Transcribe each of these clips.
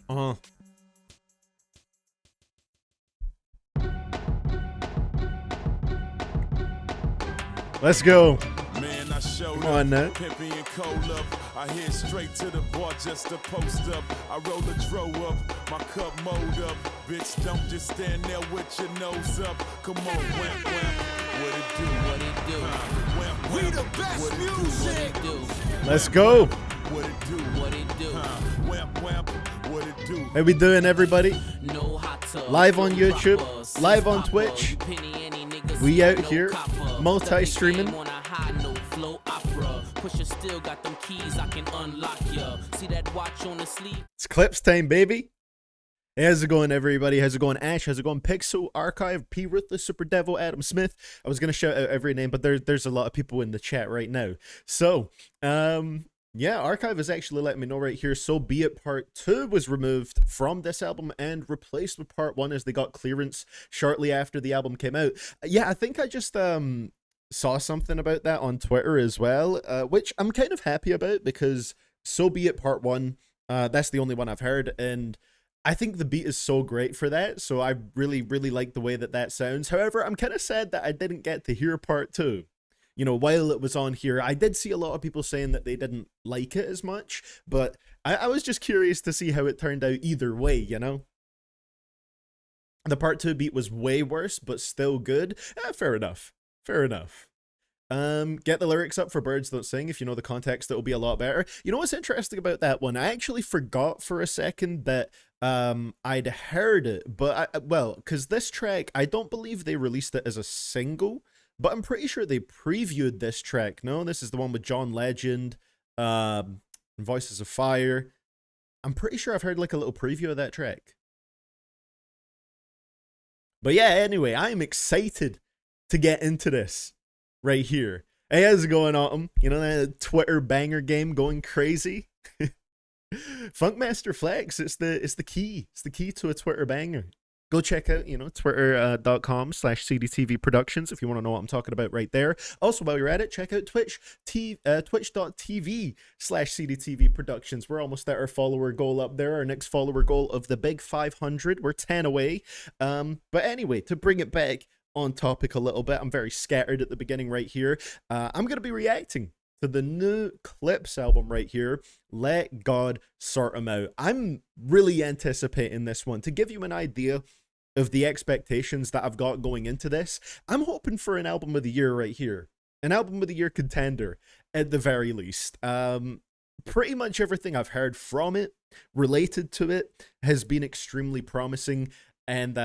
Uh-huh. Let's go. Man, I showed Come on now. Pimpy and cold up. I head straight to the bar just to post up. I roll a dro up, my cup mowed up. Bitch, don't just stand there with your nose up. Come on, wham, wham. What it do? What it do? Wham, wham. We the best what music. What it do? Let's go. What it do? What it do? Wham, wham. What it do? How we doing, everybody? Live on YouTube, live on Twitch. We out here, multi-streaming. It's Clipse time, baby. Hey, how's it going, everybody? How's it going, Ash? How's it going, Pixel, Archive, P. Ruthless, Super Devil, Adam Smith? I was going to shout out every name, but there's a lot of people in the chat right now. So, yeah, Archive is actually letting me know right here. So Be It Part 2 was removed from this album and replaced with Part 1 as they got clearance shortly after the album came out. Yeah, I think I just saw something about that on Twitter as well, which I'm kind of happy about because So Be It Part 1, that's the only one I've heard, and I think the beat is so great for that, so I really, really like the way that that sounds. However, I'm kind of sad that I didn't get to hear Part 2. You know, while it was on here, I did see a lot of people saying that they didn't like it as much, but I was just curious to see how it turned out either way, you know? The Part 2 beat was way worse, but still good. Fair enough. Fair enough. Get the lyrics up for Birds Don't Sing. If you know the context, it'll be a lot better. You know what's interesting about that one? I actually forgot for a second that I'd heard it, but well, because this track, I don't believe they released it as a single, but I'm pretty sure they previewed this track. No, this is the one with John Legend, Voices of Fire. I'm pretty sure I've heard like a little preview of that track. But yeah, anyway, I'm excited to get into this right here. Hey, how's it going, Autumn? You know that Twitter banger game going crazy? Funkmaster Flex, it's the key. It's the key to a Twitter banger. Go check out, you know, twitter.com/CDTVProductions if you want to know what I'm talking about right there. Also, while you're at it, check out twitch.tv/CDTVProductions. We're almost at our follower goal up there. Our next follower goal of the big 500. We're 10 away. But anyway, to bring it back on topic a little bit, I'm very scattered at the beginning right here. I'm going to be reacting to the new Clipse album right here, Let God Sort 'Em Out. I'm really anticipating this one. To give you an idea of the expectations that I've got going into this, I'm hoping for an album of the year right here. An album of the year contender, at the very least. Pretty much everything I've heard from it, related to it, has been extremely promising. And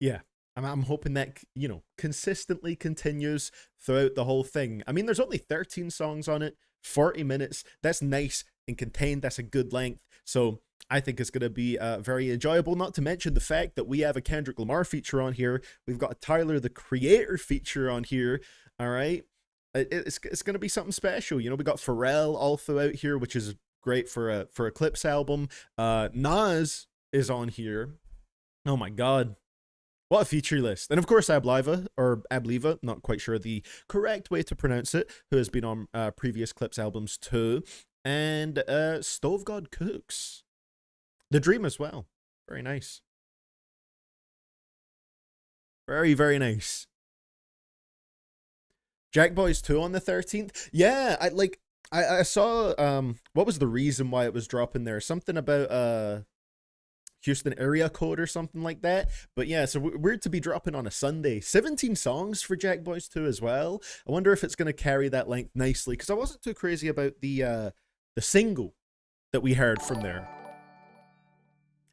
yeah, I'm hoping that, you know, consistently continues throughout the whole thing. I mean, there's only 13 songs on it, 40 minutes. That's nice and contained. That's a good length. So I think it's going to be very enjoyable, not to mention the fact that we have a Kendrick Lamar feature on here. We've got a Tyler, the Creator feature on here. All right. It's going to be something special. You know, we got Pharrell all throughout here, which is great for a Clipse album. Nas is on here. Oh my God. What a feature list. And of course, Abliva, not quite sure the correct way to pronounce it, who has been on previous Clipse albums too. And Stove God Cooks. The Dream as well. Very nice. Very, very nice. Jack Boys 2 on the 13th. Yeah, I saw what was the reason why it was dropping there? Something about Houston area code or something like that. But yeah, so we're to be dropping on a Sunday. 17 songs for Jack Boys 2 as well. I wonder if it's going to carry that length nicely, because I wasn't too crazy about the single that we heard from there.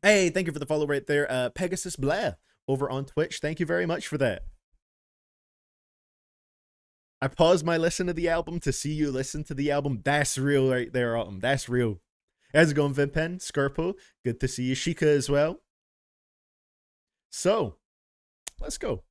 Hey, thank you for the follow right there. Pegasus Blah over on Twitch. Thank you very much for that. I paused my listen to the album to see you listen to the album. That's real right there, Autumn. That's real. How's it going, Vimpen? Scarpo? Good to see you. Shika as well. So, let's go.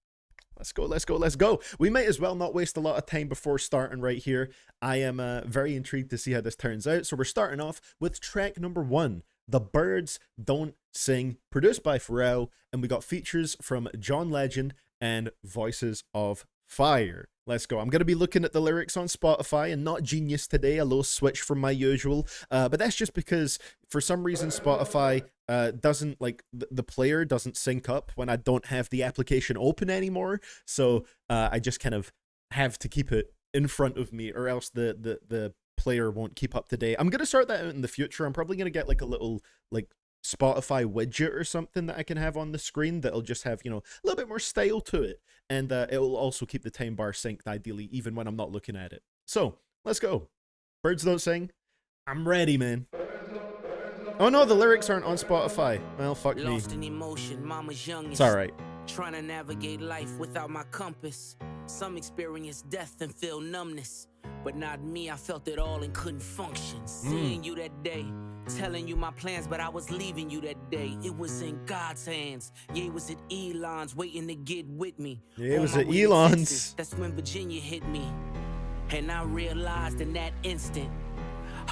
Let's go, let's go, let's go. We might as well not waste a lot of time before starting right here. I am very intrigued to see how this turns out. So we're starting off with track number 1, The Birds Don't Sing, produced by Pharrell. And we got features from John Legend and Voices of Fire. Let's go. I'm going to be looking at the lyrics on Spotify and not Genius today, a little switch from my usual. But that's just because for some reason Spotify doesn't like the player doesn't sync up when I don't have the application open anymore. So I just kind of have to keep it in front of me, or else the player won't keep up to date. I'm gonna start that out in the future. I'm probably gonna get like a little like Spotify widget or something that I can have on the screen that'll just have, you know, a little bit more style to it, and it'll also keep the time bar synced ideally even when I'm not looking at it. So let's go. Birds Don't Sing. I'm ready, man. Oh no, the lyrics aren't on Spotify. Well, fuck me. Lost in emotion, mama's youngest. It's alright. Trying to navigate life without my compass. Some experience death and feel numbness, but not me. I felt it all and couldn't function. Seeing you that day, telling you my plans, but I was leaving you that day. It was in God's hands. Yeah, it was at Elon's waiting to get with me. Yeah, it was at Elon's. That's when Virginia hit me, and I realized in that instant,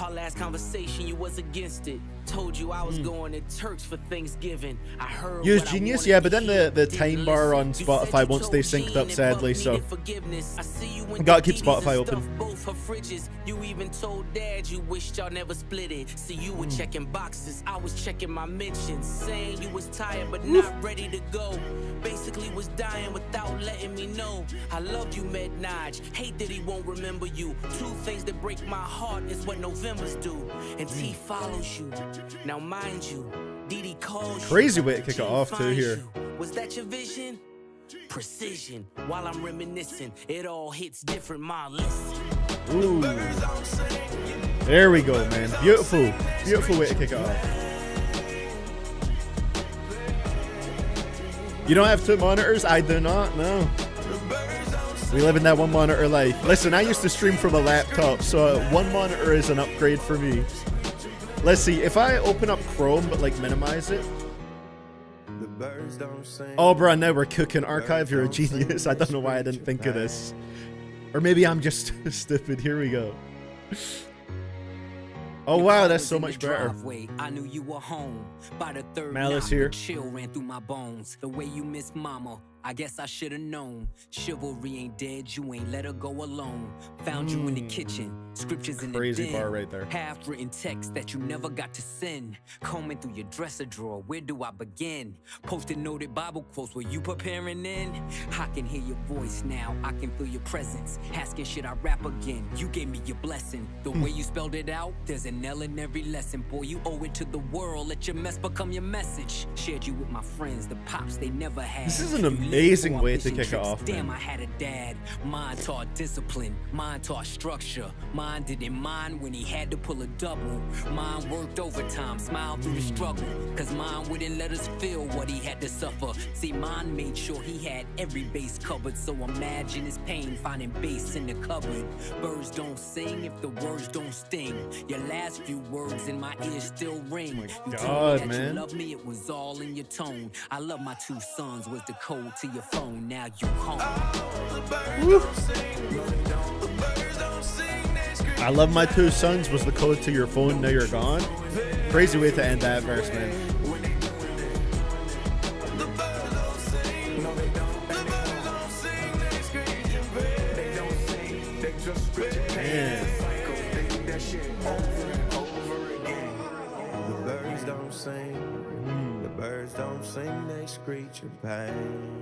our last conversation, you was against it. Told you I was going to church for Thanksgiving. I heard Use Genius, yeah, but then the time bar on Spotify won't stay synced up, sadly, so I gotta keep Spotify open. Both her fridges. You even told Dad you wished y'all never split it. See, you were checking boxes, I was checking my mentions, saying you was tired but not ready to go. Basically was dying without letting me know. I loved you, Med Naj. Hate that he won't remember you. Two things that break my heart is what Novembers do, and T follows you. Now mind you, Didi calls you. Crazy way to kick it off too here. Was that your vision? Precision. While I'm reminiscing, it all hits different. My listen. Ooh. There we go, man. Beautiful. Beautiful way to kick it off. You don't have two monitors? I do not, no. We live in that one monitor life. Listen, I used to stream from a laptop, so one monitor is an upgrade for me. Let's see, if I open up Chrome but like minimize it. Oh bro, now we're cooking. Archive, you're a genius. I don't know why I didn't think of this. Or maybe I'm just stupid. Here we go. Oh wow, that's so much better. I knew you were home. By the third Malice here. Chill ran through my bones. The way you miss mama, I guess I should have known. Chivalry ain't dead, you ain't let her go alone. Found you in the kitchen, scriptures in the Crazy den. bar right there. Half-written text that you never got to send. Combing through your dresser drawer, where do I begin? Posted noted Bible quotes, were you preparing in? I can hear your voice now, I can feel your presence. Asking should I rap again? You gave me your blessing. The way you spelled it out, there's an L in every lesson. Boy, you owe it to the world, let your mess become your message. Shared you with my friends, the pops they never had. This is an amazing way to kick it off, Damn, man. I had a dad. Mine taught discipline, mine taught structure. Mine didn't mind when he had to pull a double. Mine worked overtime, smiled through the struggle. Cause mine wouldn't let us feel what he had to suffer. See, mine made sure he had every base covered. So imagine his pain finding bass in the cupboard. Birds don't sing if the words don't sting. Your last few words in my ear still ring. Oh You told me God, that man. you love me, it was all in your tone. I love my two sons was the code to your phone. Now you home. I love my two sons was the code to your phone, now you're gone. Crazy way to end that verse, man. Man. The birds don't sing, the birds don't sing, they screech in pain.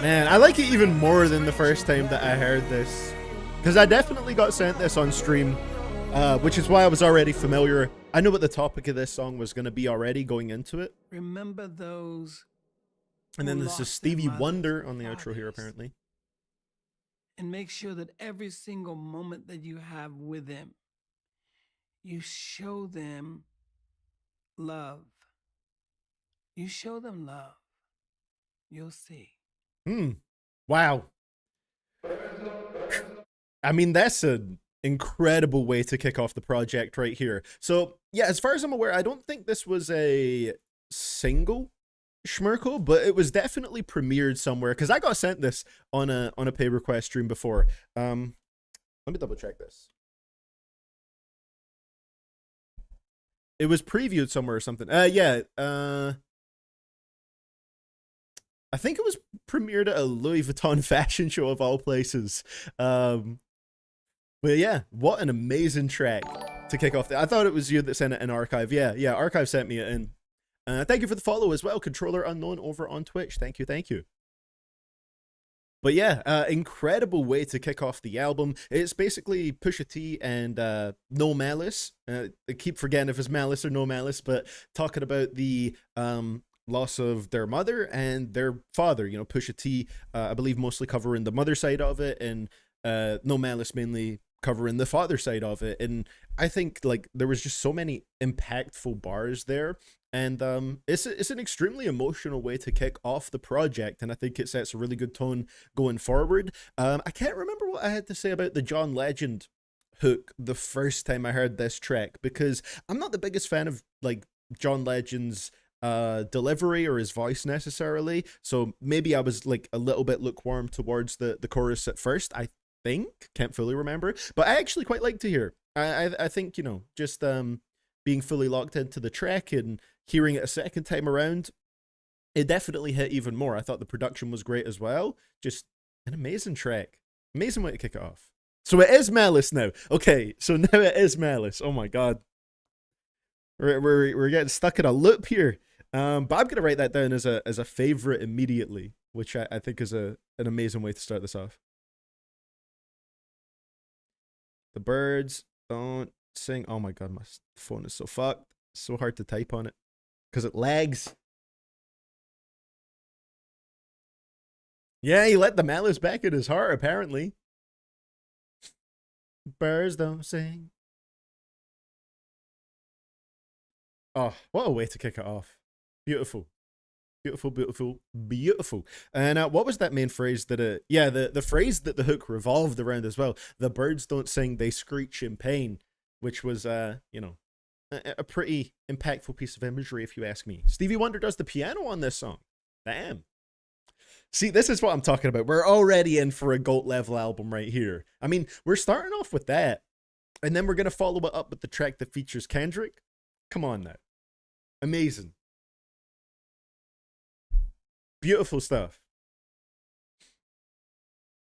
Man, I like it even more than the first time that I heard this. Because I definitely got sent this on stream, which is why I was already familiar. I knew what the topic of this song was going to be already going into it. Remember those. And then who this is lost their Stevie mothers Wonder and on the outro here, fathers. apparently. And make sure that every single moment that you have with them, you show them love. You show them love. You'll see. Wow. I mean, that's an incredible way to kick off the project right here. So, yeah, as far as I'm aware, I don't think this was a single Schmirkle, but it was definitely premiered somewhere because I got sent this on a pay request stream before. Let me double check this. It was previewed somewhere or something. I think it was premiered at a Louis Vuitton fashion show of all places. But yeah, what an amazing track to kick off. I thought it was you that sent it in Archive. Yeah, Archive sent me it in. Thank you for the follow as well, Controller Unknown over on Twitch. Thank you. But yeah, incredible way to kick off the album. It's basically Pusha T and No Malice. I keep forgetting if it's Malice or No Malice, but talking about the loss of their mother and their father. You know, Pusha T, I believe, mostly covering the mother side of it, and No Malice mainly covering the father side of it. And I think like there was just so many impactful bars there. And it's an extremely emotional way to kick off the project, and I think it sets a really good tone going forward. I can't remember what I had to say about the John Legend hook the first time I heard this track, because I'm not the biggest fan of like John Legend's delivery or his voice necessarily, so maybe I was like a little bit lukewarm towards the chorus at first. I think, can't fully remember, but I actually quite like to hear. I think, you know, just being fully locked into the track and hearing it a second time around, it definitely hit even more. I thought the production was great as well. Just an amazing track. Amazing way to kick it off. So it is Malice now. Okay, so now it is Malice. Oh my god. We're getting stuck in a loop here. But I'm gonna write that down as a favorite immediately, which I think is an amazing way to start this off. The birds don't sing. Oh my god, my phone is so fucked. So hard to type on it because it lags. Yeah, he let the malice back in his heart, apparently. Birds don't sing. Oh, what a way to kick it off. Beautiful. Beautiful. And what was that main phrase that the phrase that the hook revolved around as well? The birds don't sing, they screech in pain, which was you know, a pretty impactful piece of imagery, if you ask me. Stevie Wonder does the piano on this song. Damn. See, this is what I'm talking about. We're already in for a GOAT level album right here. I mean, we're starting off with that, and then we're going to follow it up with the track that features Kendrick. Come on now. Amazing. Beautiful stuff.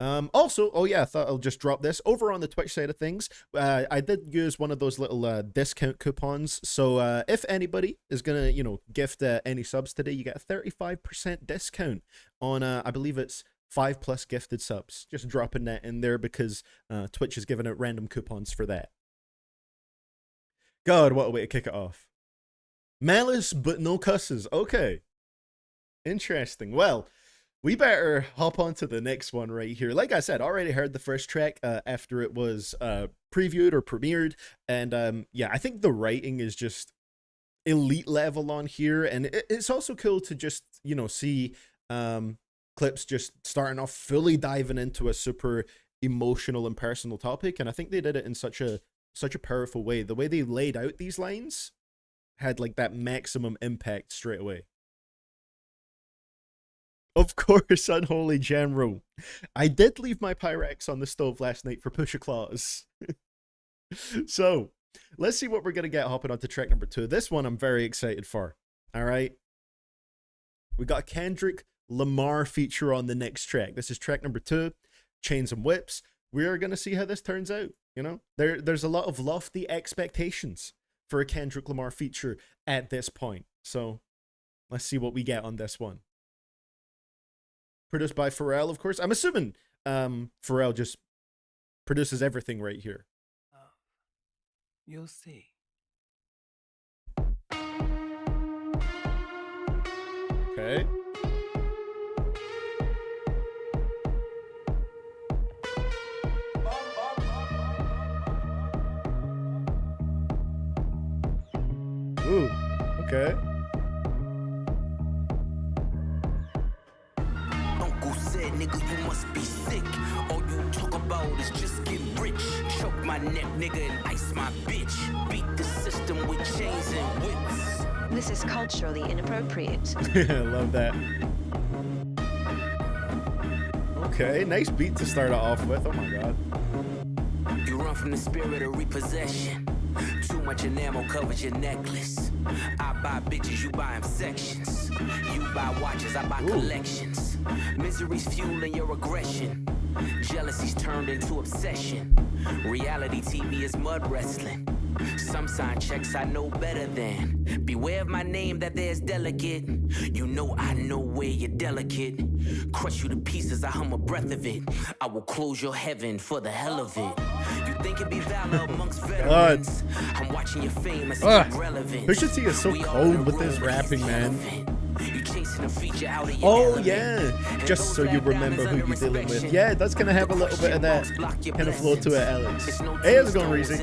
Also, oh yeah, I thought I'll just drop this over on the Twitch side of things. I did use one of those little discount coupons. So if anybody is gonna, you know, gift any subs today, you get a 35% discount on I believe it's 5+ gifted subs. Just dropping that in there because Twitch is giving out random coupons for that. God, what a way to kick it off. Malice, but no cusses. Okay. Interesting. Well, we better hop on to the next one right here. Like I said, already heard the first track after it was previewed or premiered. And yeah, I think the writing is just elite level on here. And it's also cool to just, you know, see Clipse just starting off fully diving into a super emotional and personal topic. And I think they did it in such a powerful way. The way they laid out these lines had like that maximum impact straight away. Of course, Unholy General. I did leave my Pyrex on the stove last night for Pusha Claus. So, let's see what we're going to get hopping on to track number 2. This one I'm very excited for. All right. We got a Kendrick Lamar feature on the next track. This is track number 2, Chains and Whips. We're going to see how this turns out. You know, there's a lot of lofty expectations for a Kendrick Lamar feature at this point. So, let's see what we get on this one. Produced by Pharrell, of course. I'm assuming Pharrell just produces everything right here. You'll see. Okay. Ooh, okay. Nigga, you must be sick. All you talk about is just get rich. Choke my neck, nigga, and ice my bitch. Beat the system with chains and whips. This is culturally inappropriate. I love that. Okay, nice beat to start it off with. Oh my god. You run from the spirit of repossession. Too much enamel covers your necklace. I buy bitches, you buy them sections. You buy watches, I buy collections. Misery's fueling your aggression. Jealousy's turned into obsession. Reality TV is mud wrestling. Some sign checks I know better than. Beware of my name that there's delicate. You know I know where you're delicate. Crush you to pieces, I hum a breath of it. I will close your heaven for the hell of it. You think it'd be valor amongst veterans? I'm watching your fame as irrelevant. Pusha T is so cold with his rapping, man. Oh yeah, just so you remember who you're dealing with. Yeah, it does kind of have a little bit of that kind of flow to it, Alex. Hey, how's it going, Reezy?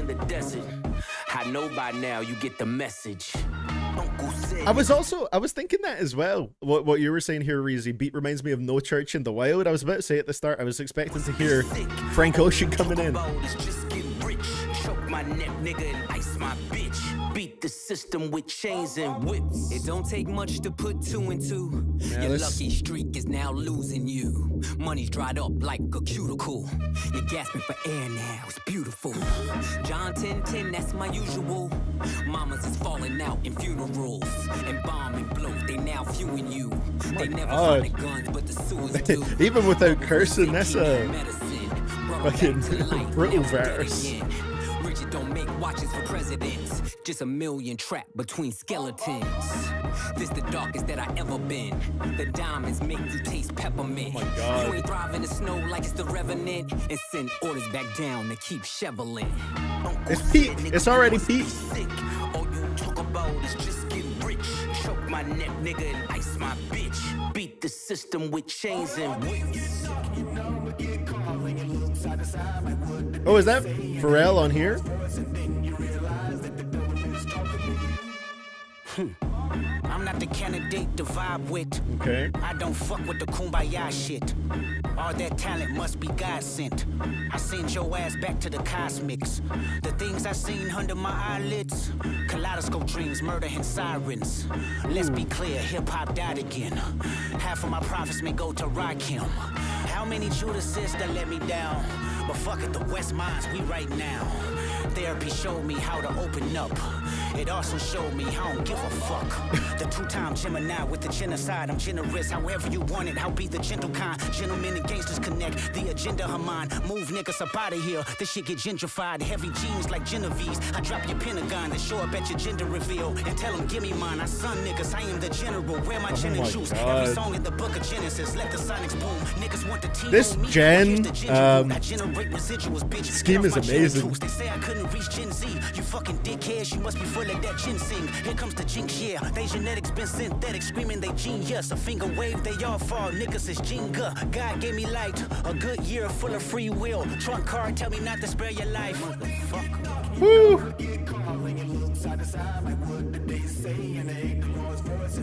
I know by now you get the message. I was thinking that as well. What you were saying here, Reezy, beat reminds me of No Church in the Wild. I was about to say at the start, I was expecting to hear Frank Ocean coming in. Choke my neck, nigga, and ice my bitch. Beat the system with chains and whips. It don't take much to put two and two. Your lucky streak is now losing you. Money's dried up like a cuticle. You're gasping for air now, it's beautiful. John 10:10, that's my usual. Mamas is falling out in funerals. And bomb and blow, they now viewing you. They never find the guns, but the sewers do. Even without cursing, that's a fucking brutal verse. Don't make watches for presidents. Just a million trapped between skeletons. This the darkest that I ever been. The diamonds make you taste peppermint. Oh my God. You ain't thrive in the snow like it's the revenant. And send orders back down to keep shoveling. It's Pete. It's already Pete. All you talk about is just get rich. Choke my neck, nigga, and ice my bitch. Beat the system with chains and whips. Oh, is that Pharrell on here? I'm not the candidate to vibe with. Okay. I don't fuck with the kumbaya shit. All that talent must be God sent. I send your ass back to the cosmics. The things I seen under my eyelids. Kaleidoscope dreams, murder and sirens. Let's be clear, hip-hop died again. Half of my profits may go to Rakim. How many Judases that let me down? But fuck it, the West Minds, we right now. Therapy showed me how to open up. It also showed me I don't give a fuck. The two-time Gemini with the genocide. I'm generous, however you want it. I'll be the gentle kind. Gentlemen and gangsters connect. The agenda of mine. Move niggas up out of here. This shit get gentrified. Heavy jeans like Genevieve's. I drop your Pentagon and show up at your gender reveal. And tell them, give me mine. I son niggas, I am the general. Where my gin and juice. Every song in the book of Genesis. Let the sonics boom. Niggas want the team. This Gen scheme is amazing. They say I couldn't reach Gen Z. You fucking dickheads, you must be full of that ginseng. Here comes the jinx, yeah. They genetics been synthetic, screaming they genius. A finger wave, they all fall. Niggas is Jenga. God gave me light. A good year full of free will. Trunk card, tell me not to spare your life. Woo.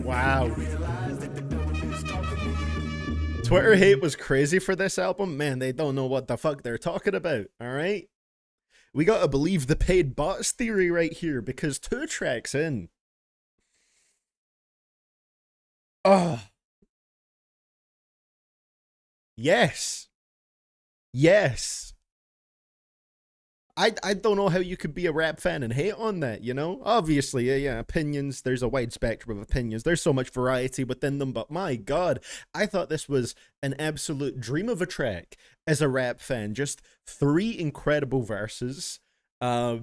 Wow. Twitter hate was crazy for this album. Man, they don't know what the fuck they're talking about. All right. We gotta believe the paid bots theory right here, because 2 tracks in. Oh. Yes. Yes. I don't know how you could be a rap fan and hate on that, you know? Obviously, yeah, opinions, there's a wide spectrum of opinions. There's so much variety within them, but my God, I thought this was an absolute dream of a track as a rap fan. Just 3 incredible verses. I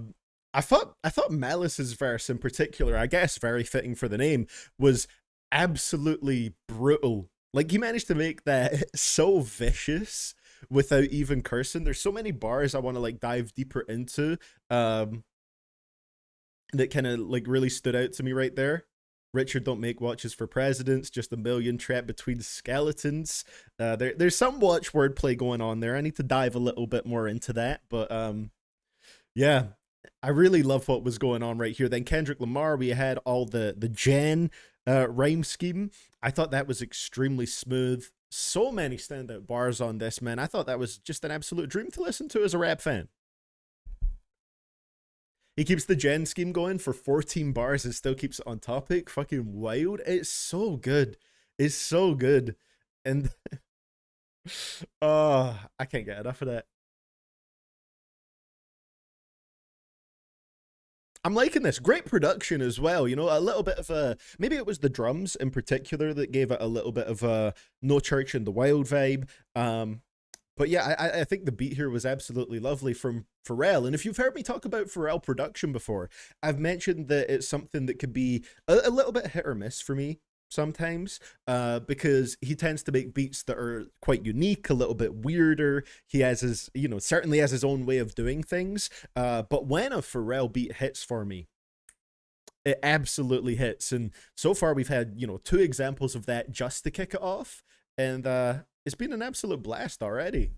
thought Malice's verse in particular, I guess very fitting for the name, was absolutely brutal. Like, he managed to make that so vicious without even cursing. There's so many bars I want to like dive deeper into that kind of like really stood out to me right there. Richard don't make watches for presidents, just a million trapped between skeletons. There's some watch wordplay going on there. I need to dive a little bit more into that, but yeah, I really love what was going on right here. Then Kendrick Lamar, we had all the Jen rhyme scheme. I thought that was extremely smooth. So many standout bars on this, man. I thought that was just an absolute dream to listen to as a rap fan. He keeps the Gen scheme going for 14 bars and still keeps it on topic. Fucking wild. It's so good. It's so good. And oh, I can't get enough of that. I'm liking this. Great production as well. You know, a little bit of a, maybe it was the drums in particular that gave it a little bit of a No Church in the Wild vibe. But yeah, I think the beat here was absolutely lovely from Pharrell. And if you've heard me talk about Pharrell production before, I've mentioned that it's something that could be a little bit hit or miss for me sometimes, because he tends to make beats that are quite unique, a little bit weirder. He has his, you know, certainly has his own way of doing things. But when a Pharrell beat hits for me, it absolutely hits. And so far we've had, you know, 2 examples of that just to kick it off. And it's been an absolute blast already.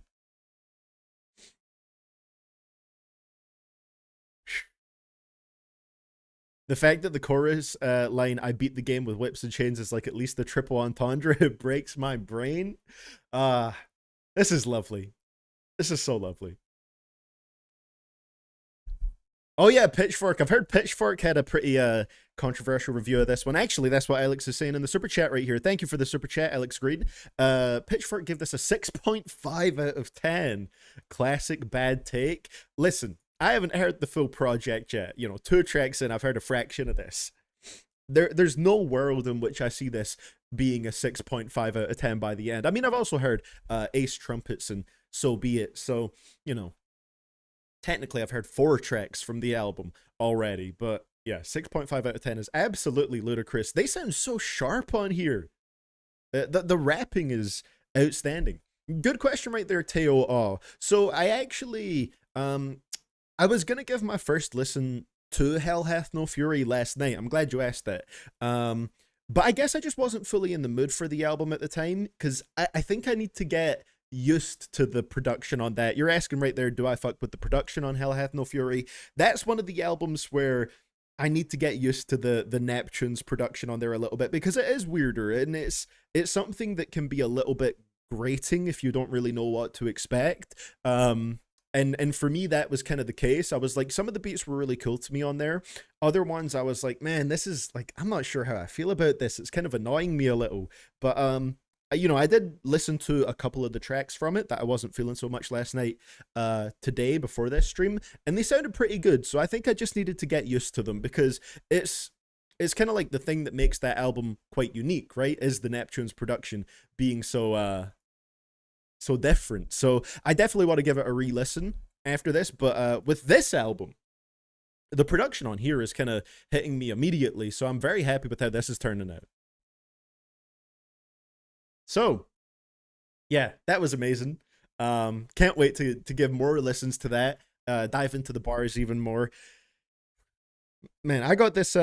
The fact that the chorus line, I beat the game with whips and chains, is like at least a triple entendre. It breaks my brain. This is lovely. This is so lovely. Oh yeah, Pitchfork. I've heard Pitchfork had a pretty controversial review of this one. Actually, that's what Alex is saying in the super chat right here. Thank you for the super chat, Alex Green. Pitchfork gave this a 6.5 out of 10. Classic bad take. Listen, I haven't heard the full project yet. You know, 2 tracks in, I've heard a fraction of this. There's no world in which I see this being a 6.5 out of 10 by the end. I mean, I've also heard Ace Trumpets and So Be It. So, you know, technically I've heard 4 tracks from the album already. But yeah, 6.5 out of 10 is absolutely ludicrous. They sound so sharp on here. The rapping is outstanding. Good question right there, Teo. Oh, so I actually... I was going to give my first listen to Hell Hath No Fury last night. I'm glad you asked that. But I guess I just wasn't fully in the mood for the album at the time, because I think I need to get used to the production on that. You're asking right there, do I fuck with the production on Hell Hath No Fury? That's one of the albums where I need to get used to the Neptune's production on there a little bit, because it is weirder, and it's something that can be a little bit grating if you don't really know what to expect. And for me, that was kind of the case. I was like, some of the beats were really cool to me on there. Other ones, I was like, man, this is like, I'm not sure how I feel about this. It's kind of annoying me a little. But, you know, I did listen to a couple of the tracks from it that I wasn't feeling so much last night, today before this stream. And they sounded pretty good. So I think I just needed to get used to them, because it's kind of like the thing that makes that album quite unique, right? Is the Neptune's production being so different. So I definitely want to give it a re-listen after this. But with this album, the production on here is kind of hitting me immediately. So I'm very happy with how this is turning out. So yeah, that was amazing. Can't wait to give more listens to that. Dive into the bars even more. Man, I got this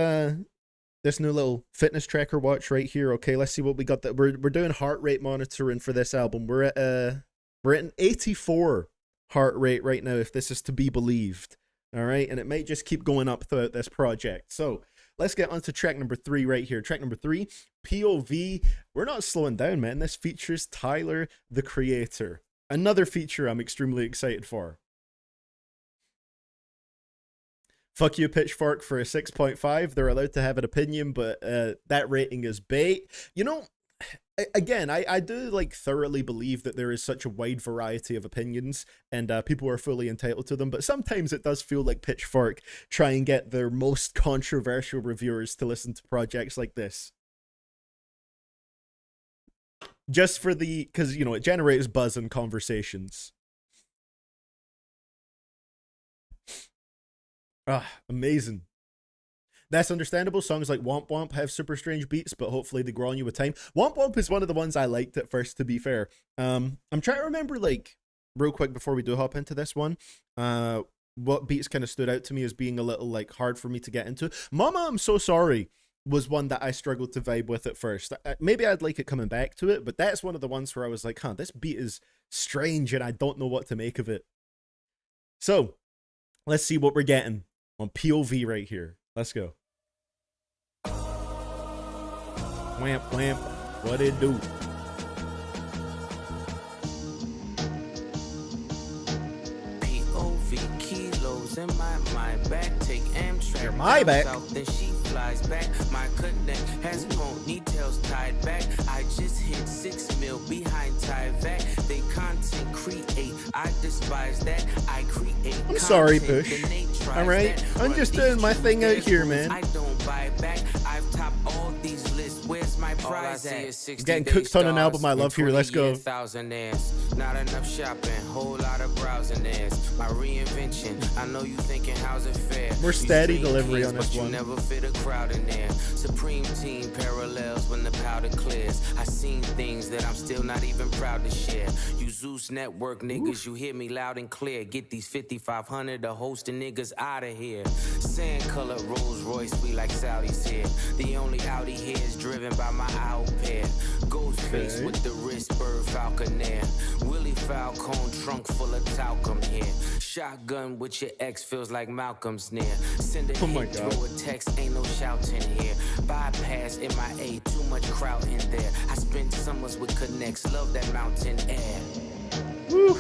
this new little fitness tracker watch right here. Okay, let's see what we got. That we're doing heart rate monitoring for this album. We're at an 84 heart rate right now, if this is to be believed. All right, and it might just keep going up throughout this project. So let's get on to track number 3 right here. Track number 3, POV. We're not slowing down, man. This features Tyler, the Creator. Another feature I'm extremely excited for. Fuck you, Pitchfork, for a 6.5. They're allowed to have an opinion, but that rating is bait. You know, again, I do like thoroughly believe that there is such a wide variety of opinions, and people are fully entitled to them, but sometimes it does feel like Pitchfork try and get their most controversial reviewers to listen to projects like this. Just for the, because, you know, it generates buzz and conversations. Ah, amazing. That's understandable. Songs like Womp Womp have super strange beats, but hopefully they grow on you with time. Womp Womp is one of the ones I liked at first, to be fair. I'm trying to remember, like, real quick before we do hop into this one, what beats kind of stood out to me as being a little, like, hard for me to get into. Mama, I'm So Sorry was one that I struggled to vibe with at first. Maybe I'd like it coming back to it, but that's one of the ones where I was like, huh, this beat is strange and I don't know what to make of it. So, let's see what we're getting on POV right here. Let's go. Whamp, whamp. What it do? POV kilos in my back. Take Amtrak. You're my back. Then she flies back. My connect has ponytails tied back. I just hit 6 mil behind Tyvek. They content create. I despise that. I create. I'm sorry, content. Push. The nature All right, I'm just doing my thing out here, man. I don't buy back. I've topped all these lists. Where's my prize at? Getting cooked on an album I love here. Let's go. Not enough shopping, whole lot of browsing ads. My reinvention. I know you thinking how's it fair? More steady delivery on this one. Never fit a crowd in there. Supreme team parallels when the powder clears. I seen things that I'm still not even proud to share. You Zeus Network niggas, you hear me loud and clear. Get these 5,500 to host the niggas out of here. Sand color Rolls Royce, we like Saudis here. The only Audi here is driven by my owl pair. Ghost face with the wrist, bird falconer. Willie Falcone trunk full of talcum here. Shotgun with your ex feels like Malcolm's near. Send a hit, throw a text, ain't no shouting here. Bypass MIA, too much crowd in there. I spent summers with connects, love that mountain air. Woo.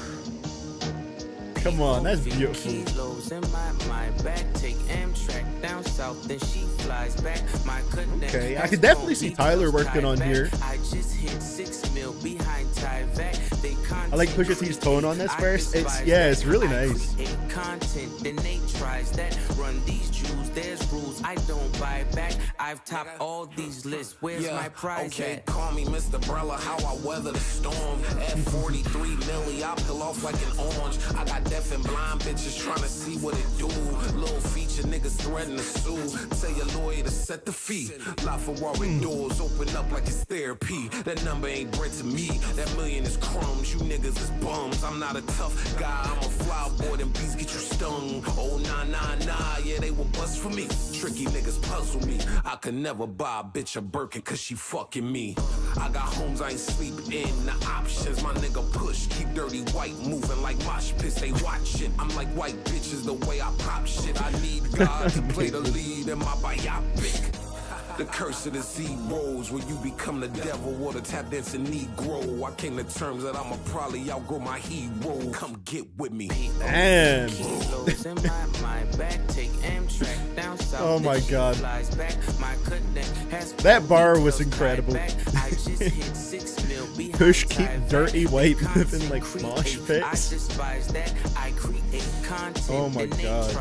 Come on, that's beautiful. Kilos in my back, take Amtrak down south, then she flies back. My connect. Okay, I could definitely see Tyler working on here. I just hit 6 mil behind Tyvek. I like Pusha T's tone on this verse. It's really nice. Content, then they tries that. Run these Jews, there's rules. I don't buy back. I've topped all these lists. Where's my prize at? Call me Mr. Brella, how I weather the storm. At 43 milli, I peel off like an orange. I got deaf and blind bitches trying to see what it do. Little feature niggas threatening to sue. Tell your lawyer to set the fee. LaFerrari doors open up like it's therapy. That number ain't bread to me. That million is crumbs. You niggas is bums. I'm not a tough guy. I'm a fly boy. Them beats get you stung. Oh, nah. Yeah, they will bust for me. Tricky niggas puzzle me. I could never buy a bitch a Birkin cause she fucking me. I got homes I ain't sleep in. The options my nigga push. Keep dirty white moving like mosh pits. They watch it. I'm like white bitches the way I pop shit. I need God to play the lead in my biopic. The curse of the zeros, where you become the devil or the tap dancing Negro. I came to terms that I'ma probably outgrow my hero. Come get with me. Damn. Oh my god. That bar was incredible. Push keep dirty white moving like mosh pits. Oh my god.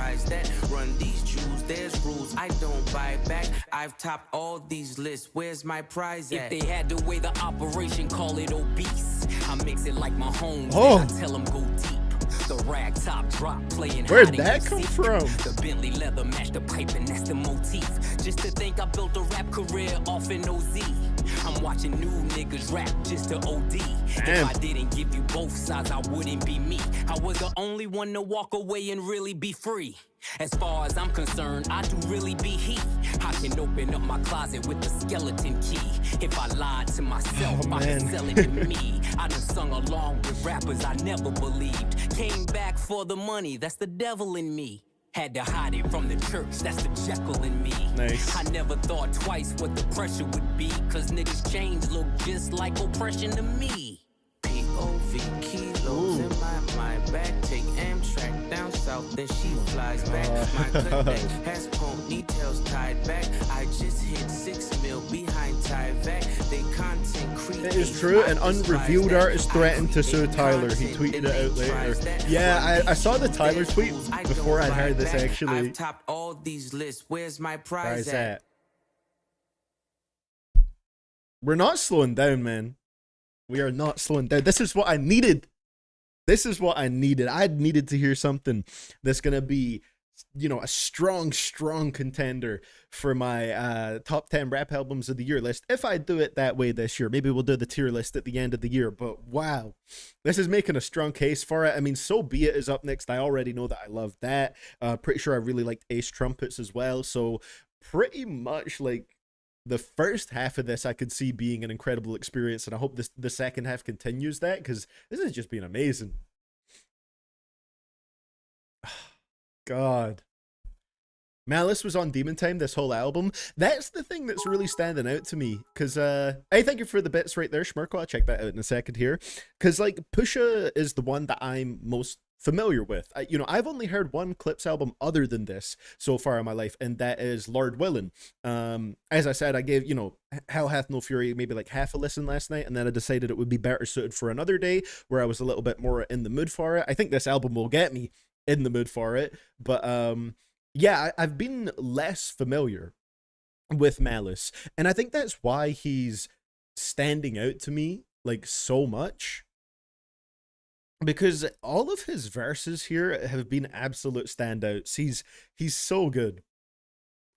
Run these Jews, there's rules. I don't buy back. I've topped all these lists. Where's my prize at? If they had the way the operation, call it obese. I mix it like my homes. Oh. I tell them go deep. The rag top drop playing. Where'd that come from? The Bentley leather match the pipe and that's the motif. Just to think I built a rap career off an OZ. I'm watching new niggas rap just to OD. If I didn't give you both sides, I wouldn't be me. I was the only one to walk away and really be free. As far as I'm concerned, I do really be he. I can open up my closet with the skeleton key. If I lied to myself, I can sell it to me. I done sung along with rappers I never believed. Came back for the money, that's the devil in me. Had to hide it from the church, that's the Jekyll in me. Nice. I never thought twice what the pressure would be, cause niggas' chains look just like oppression to me. POV kilos in my back, take Amtrak down south, then she flies back. My connect has ponytails tied back. I just hit 6 mil behind Tyvek. They content create. It is true, an unreviewed artist threatened to sue Tyler. He tweeted it out later. Yeah, I saw the Tyler tweet before I heard this actually. I've topped all these lists. Where's my prize at? We're not slowing down, man. We are not slowing down. This is what I needed. This is what I needed. I needed to hear something that's going to be, you know, a strong contender for my top 10 rap albums of the year list. If I do it that way this year, maybe we'll do the tier list at the end of the year. But wow, this is making a strong case for it. I mean, So Be It is up next. I already know that I love that. Pretty sure I really liked Ace Trumpets as well. So pretty much like the first half of this I could see being an incredible experience, and I hope the second half continues that, because this has just been amazing. God. Malice was on Demon Time this whole album. That's the thing that's really standing out to me, because hey, thank you for the bits right there, Schmirko. I'll check that out in a second here, because like Pusha is the one that I'm most familiar with. You know, I've only heard one Clipse album other than this so far in my life, and that is Lord Willin'. As I said, I gave, you know, Hell Hath No Fury maybe like half a listen last night, and then I decided it would be better suited for another day where I was a little bit more in the mood for it. I think this album will get me in the mood for it. But yeah, I've been less familiar with Malice, and I think that's why he's standing out to me like so much, because all of his verses here have been absolute standouts. He's so good.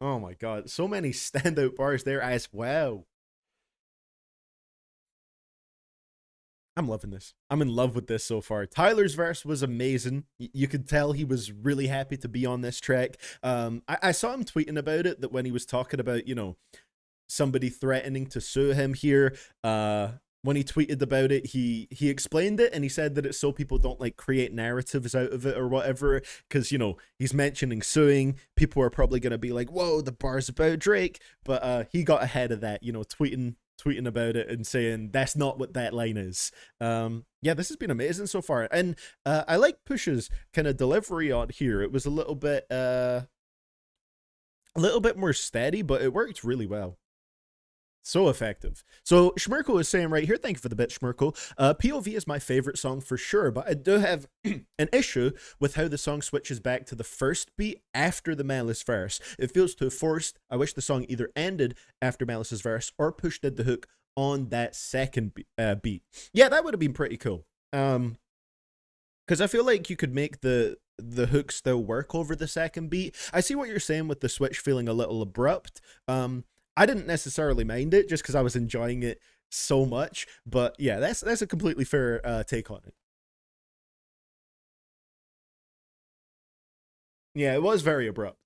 Oh my god, so many standout bars there as well. I'm loving this. I'm in love with this so far. Tyler's verse was amazing. You could tell he was really happy to be on this track. I saw him tweeting about it, that when he was talking about, you know, somebody threatening to sue him here, when he tweeted about it, he explained it, and he said that it's so people don't like create narratives out of it or whatever, because, you know, he's mentioning suing. People are probably going to be like, whoa, the bar's about Drake. But he got ahead of that, you know, tweeting about it and saying that's not what that line is. Yeah, this has been amazing so far, and I like Push's kind of delivery on here. It was a little bit more steady, but it worked really well. So effective. So Schmirkle is saying right here, thank you for the bit, Schmirkle. POV is my favorite song for sure, but I do have an issue with how the song switches back to the first beat after the Malice verse. It feels too forced. I wish the song either ended after Malice's verse or Push did the hook on that second beat. Yeah, that would have been pretty cool. Because I feel like you could make the hook still work over the second beat. I see what you're saying with the switch feeling a little abrupt. I didn't necessarily mind it just because I was enjoying it so much, but yeah, that's a completely fair take on it. Yeah, it was very abrupt.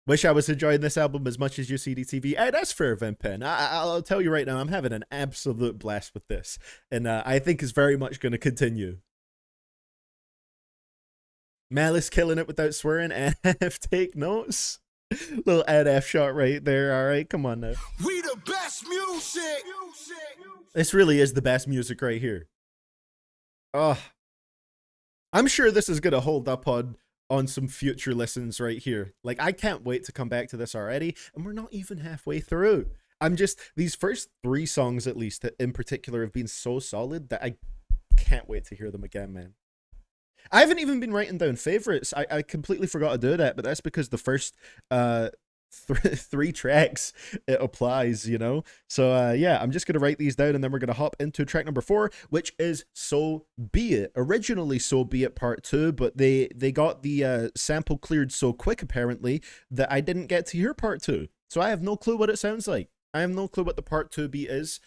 Wish I was enjoying this album as much as you, CDTV. Hey, that's fair, Vimpen. I'll tell you right now, I'm having an absolute blast with this, and I think it's very much going to continue. Malice killing it without swearing. NF, take notes. Little NF shot right there. All right, come on now. We the best music. This really is the best music right here. Oh, I'm sure this is gonna hold up on some future listens right here. Like, I can't wait to come back to this already, and we're not even halfway through. These first 3 songs at least in particular have been so solid that I can't wait to hear them again, man. I haven't even been writing down favorites. I completely forgot to do that, but that's because the first 3 tracks it applies, you know. So yeah, I'm just gonna write these down, and then we're gonna hop into track number 4, which is So Be It. Originally So Be It Part 2, but they got the sample cleared so quick apparently that I didn't get to hear Part 2. So I have no clue what it sounds like. I have no clue what the Part 2 beat is.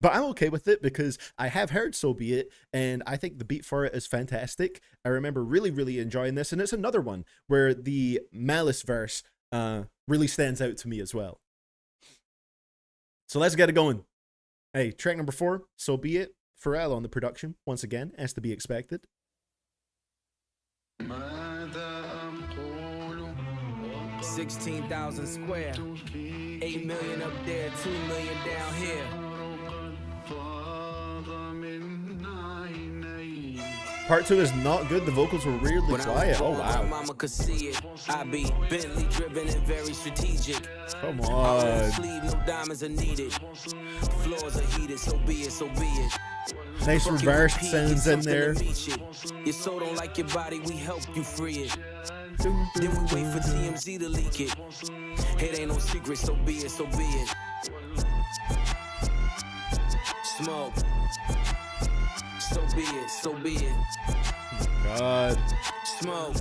But I'm okay with it because I have heard So Be It, and I think the beat for it is fantastic. I remember really, really enjoying this, and it's another one where the Malice verse really stands out to me as well. So let's get it going. Hey, track number 4, So Be It. Pharrell on the production, once again, as to be expected. 16,000 square, 8 million up there, 2 million down here. Part 2 is not good. The vocals were weirdly quiet. Oh wow. Mama could see it. I be Bentley driven and very strategic. Come on. Sleeve, no diamonds are needed. Floors are heated, so be it, so be it. Nice reverse sounds in there. Your soul don't like your body, we help you free it. Then we wait for TMZ to leak it. It ain't no secret, so be it, so be it. Smoke. So be it, so be it. God. Smoke.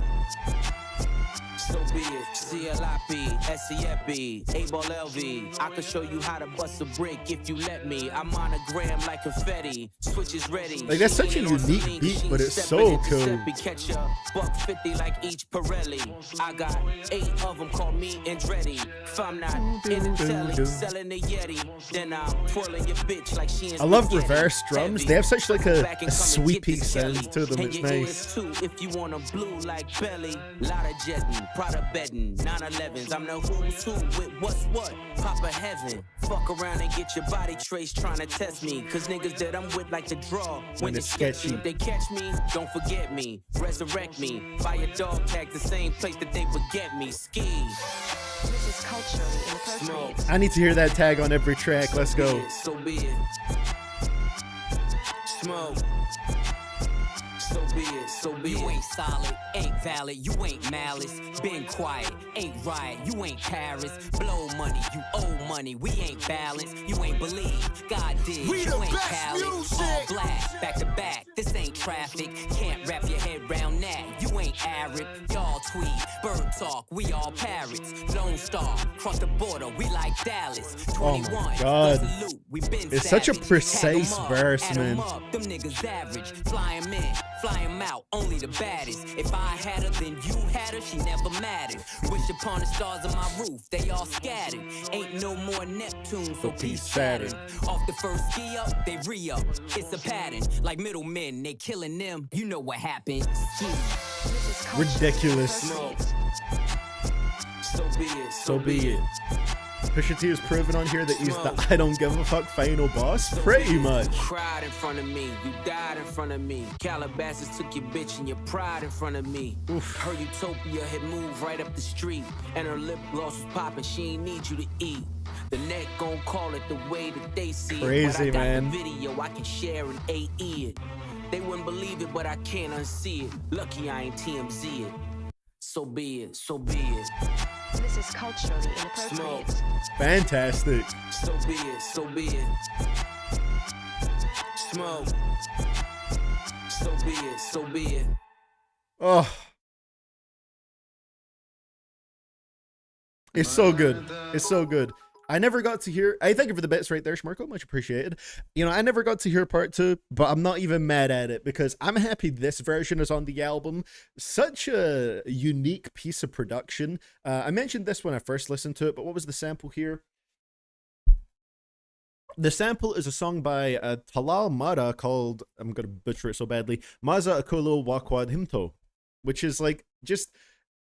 So be it. CLIP, SCFB, A-Ball LV. I can show you how to bust a brick if you let me. I'm on a gram like confetti. Switch is ready. Like, that's such a unique beat, but it's so cool. Catch up, $150 like each Pirelli. I got 8 of them, call me Andretti. If I'm not in the telly, selling the Yeti, then I'm twirling your bitch like she is. I love reverse drums. They have such like a sweepy sound to them. It's nice. If you want a blue like belly, lot of jetting, Prada bedding, 911s. I'm the who's who with what's what. Papa heaven, fuck around and get your body traced trying to test me. Cause niggas that I'm with like to draw when it's sketchy. If they catch me, don't forget me. Resurrect me. Buy a dog tag the same place that they would get me. Ski. This is culturally inappropriate. I need to hear that tag on every track. Let's go. So be it. Smoke. be it, so be You it. ain't solid, ain't valid, you ain't malice. Been quiet, ain't riot, you ain't Paris. Blow money, you owe money, we ain't balanced. You ain't believe, God did, We you the ain't best Cali. music. All black, back to back, this ain't traffic. Can't wrap your head round that, you ain't Arab. Y'all tweet, bird talk, we all parrots. Lone Star, cross the border, we like Dallas. 21, Oh my God. salute, we been It's such a savage. precise Tag 'em up, verse, add 'em man. up, them niggas average. Fly 'em in, fly 'em out, only the baddest. If I had her, then you had her, she never mattered. Wish upon the stars on my roof, they all scattered. Ain't no more Neptune, so peace Saturn. Off the first ski up, they re-up. It's a pattern, like middlemen, they killing them. You know what happened. This is culture Ridiculous. in the first place. So be it, So be it. Pusha T has proven on here that he's the I don't give a fuck final boss, pretty much. You cried in front of me, you died in front of me. Calabasas took your bitch and your pride in front of me. Her utopia had moved right up the street, and her lip gloss was popping. She ain't need you to eat. The net gon' call it the way that they see it. Crazy, but I got man. the video, I can share and AE it. They wouldn't believe it, but I can't unsee it. Lucky I ain't TMZ it. So be it, so be it. This is culturally inappropriate. Fantastic. So be it, so be it. Smoke. So be it, so be it. Oh. It's so good. It's so good. I never got to hear. I thank you for the bits right there, Schmarko. Much appreciated. You know, I never got to hear part 2, but I'm not even mad at it because I'm happy this version is on the album. Such a unique piece of production. I mentioned this when I first listened to it, but what was the sample here? The sample is a song by Talal Mara called, I'm going to butcher it so badly, Maza Akolo Wakwad Himto, which is like just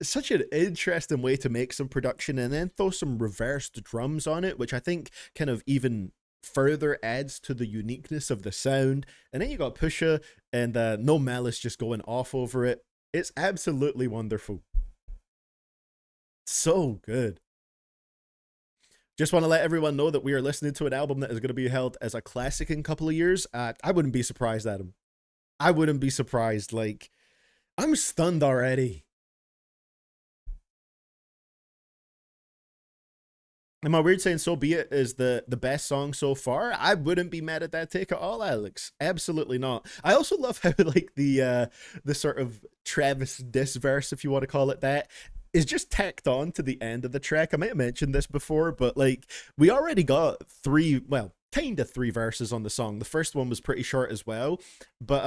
such an interesting way to make some production and then throw some reversed drums on it, which I think kind of even further adds to the uniqueness of the sound. And then you got Pusha and No Malice just going off over it. It's absolutely wonderful. So good. Just want to let everyone know that we are listening to an album that is going to be held as a classic in a couple of years. I wouldn't be surprised, Adam. I wouldn't be surprised. Like, I'm stunned already. Am I weird saying So Be It is the best song so far? I wouldn't be mad at that take at all, Alex. Absolutely not. I also love how like the sort of Travis diss verse, if you want to call it that, is just tacked on to the end of the track. I might have mentioned this before, but like we already got three verses on the song. The first one was pretty short as well, but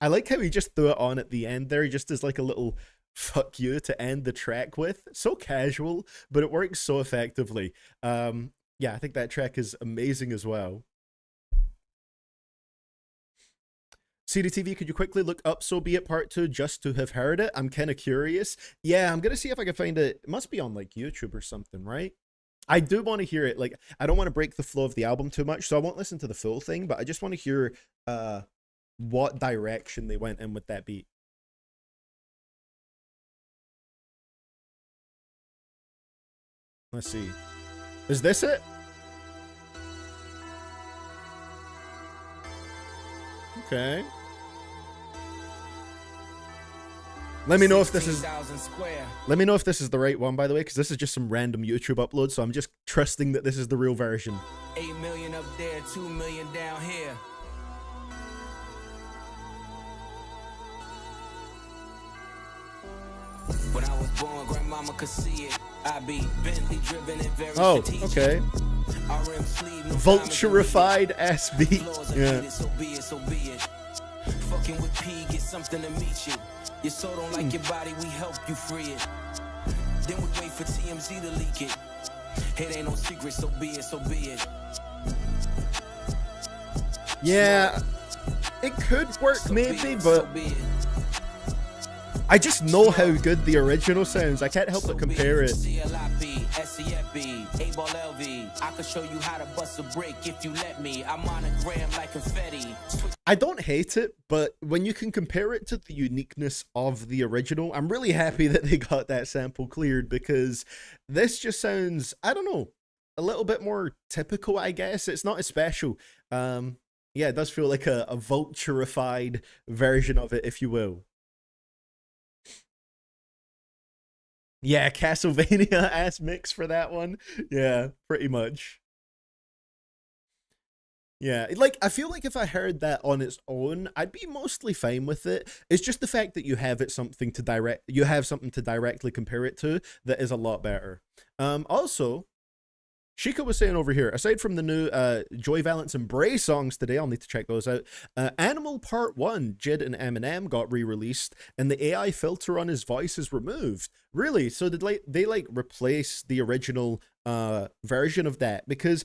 I like how he just threw it on at the end there, just as like a little fuck you to end the track with. So casual, but it works so effectively. Yeah, I think that track is amazing as well. CDTV, could you quickly look up So Be It Part 2 just to have heard it? I'm kind of curious. Yeah, I'm going to see if I can find it. It must be on like YouTube or something, right? I do want to hear it. Like, I don't want to break the flow of the album too much, so I won't listen to the full thing, but I just want to hear what direction they went in with that beat. Let's see. Is this it? Okay. Let me know if this is. Let me know if this is the right one, by the way, because this is just some random YouTube upload. So I'm just trusting that this is the real version. 8 million up there, 2 million down here. When I was born, grandmama could see it. I be Bentley driven and very strategic. Okay. RM sleeve, no Vulturified ass beat. Yeah. So be it, so be it. Fucking with P, get something to meet you. Your soul don't like your body, we help you free it. Then we wait for TMZ to leak it. It ain't no secret, so be it, so be it. Yeah, it could work maybe, but I just know how good the original sounds. I can't help but compare it. I could show you how to bust a break if you let me. I'm monogram like confetti. I don't hate it, but when you can compare it to the uniqueness of the original, I'm really happy that they got that sample cleared, because this just sounds, I don't know, a little bit more typical, I guess. It's not as special. You Yeah, it does feel like a vulturified version of it, if you will. Yeah, Castlevania ass mix for that one. Yeah, pretty much. Yeah, like I feel like if I heard that on its own, I'd be mostly fine with it. It's just the fact that you have something to directly compare it to that is a lot better. Also, Shika was saying over here, aside from the new Joy Valence and Bray songs today, I'll need to check those out. Animal Part 1, Jid and Eminem got re-released, and the AI filter on his voice is removed. Really? So did they replace the original version of that? Because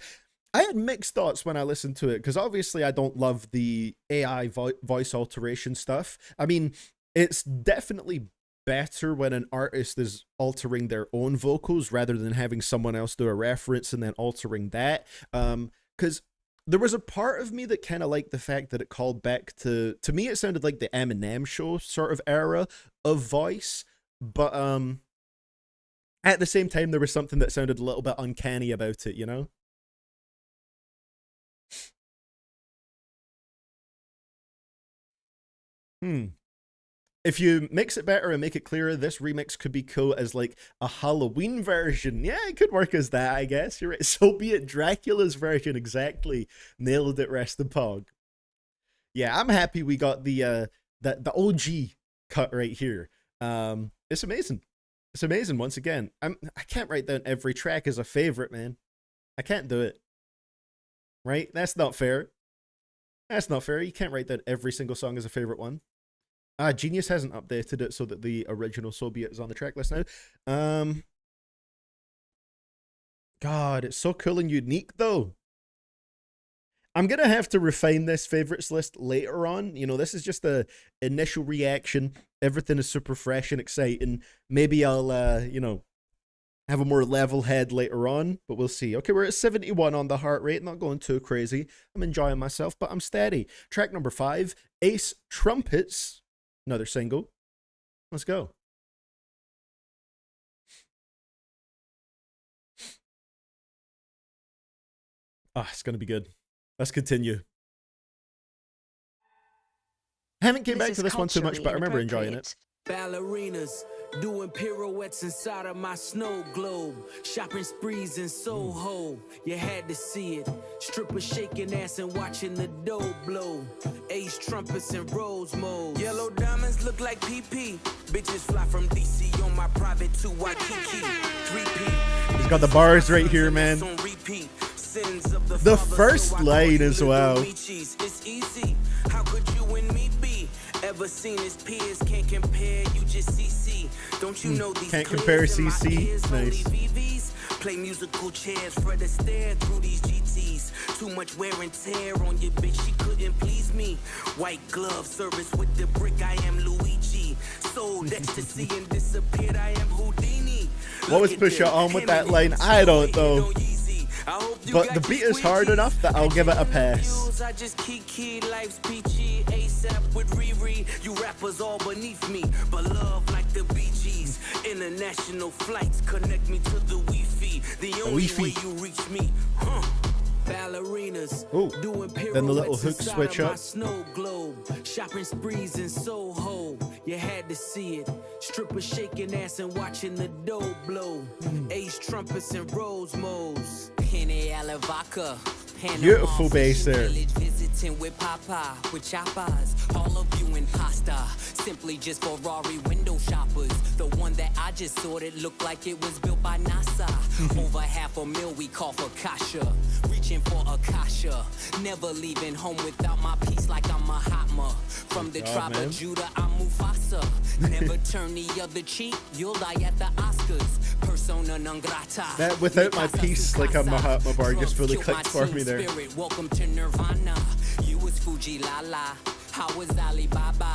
I had mixed thoughts when I listened to it, because obviously I don't love the AI voice alteration stuff. I mean, it's definitely better when an artist is altering their own vocals rather than having someone else do a reference and then altering that. Because there was a part of me that kind of liked the fact that it called back to me, it sounded like the Eminem Show sort of era of voice. But at the same time, there was something that sounded a little bit uncanny about it, you know? If you mix it better and make it clearer, this remix could be cool as like a Halloween version. Yeah, it could work as that, I guess. You're right. So be it. Dracula's version, exactly. Nailed it, rest the pog. Yeah, I'm happy we got the OG cut right here. It's amazing. It's amazing. Once again, I can't write down every track as a favorite, man. I can't do it. Right? That's not fair. That's not fair. You can't write down every single song as a favorite one. Genius hasn't updated it so that the original So Be It is on the track list now. God, it's so cool and unique though. I'm gonna have to refine this favorites list later on. You know, this is just the initial reaction. Everything is super fresh and exciting. Maybe I'll, you know, have a more level head later on, but we'll see. Okay, we're at 71 on the heart rate. Not going too crazy. I'm enjoying myself, but I'm steady. Track number 5, Ace Trumpets. Another single. Let's go. It's going to be good. Let's continue. I haven't came back to this one too much, but I remember enjoying it. Ballerinas doing pirouettes inside of my snow globe. Shopping sprees in Soho, you had to see it. Strippers shaking ass and watching the dough blow. Ace trumpets and rose mode. Yellow diamonds look like PP. Bitches fly from DC on my private to Waikiki. 3P. He's got the bars right here, man. The first line as well. It's easy. How could you and me be? Ever seen his peers? Can't compare, you just CC. Don't you know these can't compare CC. Nice. VVs? Play musical chairs for the stare through these GTs. Too much wear and tear on your bitch, she couldn't please me. White glove service with the brick, I am Luigi. Sold ecstasy and disappeared, I am Houdini. What was Pusha on with that line? I don't know. But the beat is hard enough that I'll give it a pass. I just kiki, life's peachy, ASAP with Riri. You rappers all beneath me, but love like the Bee Gees. International flights connect me to the Wi-Fi. The only way you reach me, Ballerinas, doing then the little hook switch up. Snow globe, shopping sprees in Soho, you had to see it. Strippers shaking ass and watching the dough blow. Ace trumpets and rose modes. Beautiful bass there. Visiting with Papa, with choppers, all of you in pasta. Simply just Ferrari window shoppers. The one that I just sorted looked like it was built by NASA. Over $500,000 we call for Kasha. Reaching for Akasha. Never leaving home without my piece like I'm Mahatma. From the tribe of Judah, I'm Mufasa. Never turn the other cheek, you'll die at the Oscars. Persona non grata. That without my piece like I'm Mahatma bar just really clicked for me there. Welcome to Nirvana. You was Fuji Lala. How was Alibaba?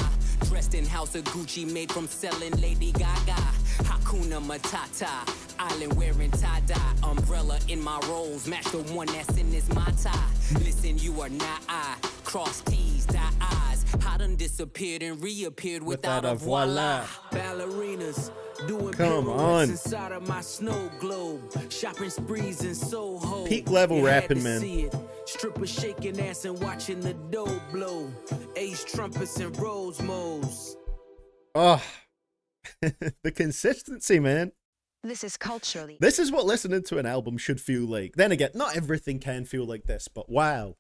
Dressed in house of Gucci, made from selling Lady Gaga. Hakuna Matata. Island wearing tie-dye. Umbrella in my rolls. Match the one that's in this Mata. Listen, you are not I. Cross T's, dot I's. I done disappeared and reappeared Without without a a voila. voila. Ballerinas doing Come pirouettes on. inside of my snow globe. Shopping sprees in Soho. Peak level You had rapping, to man. see it. Strippers shaking ass and watching the dough blow. Ace trumpets and rose mo's. Oh, the consistency, man. This is culturally. This is what listening to an album should feel like. Then again, not everything can feel like this, but wow.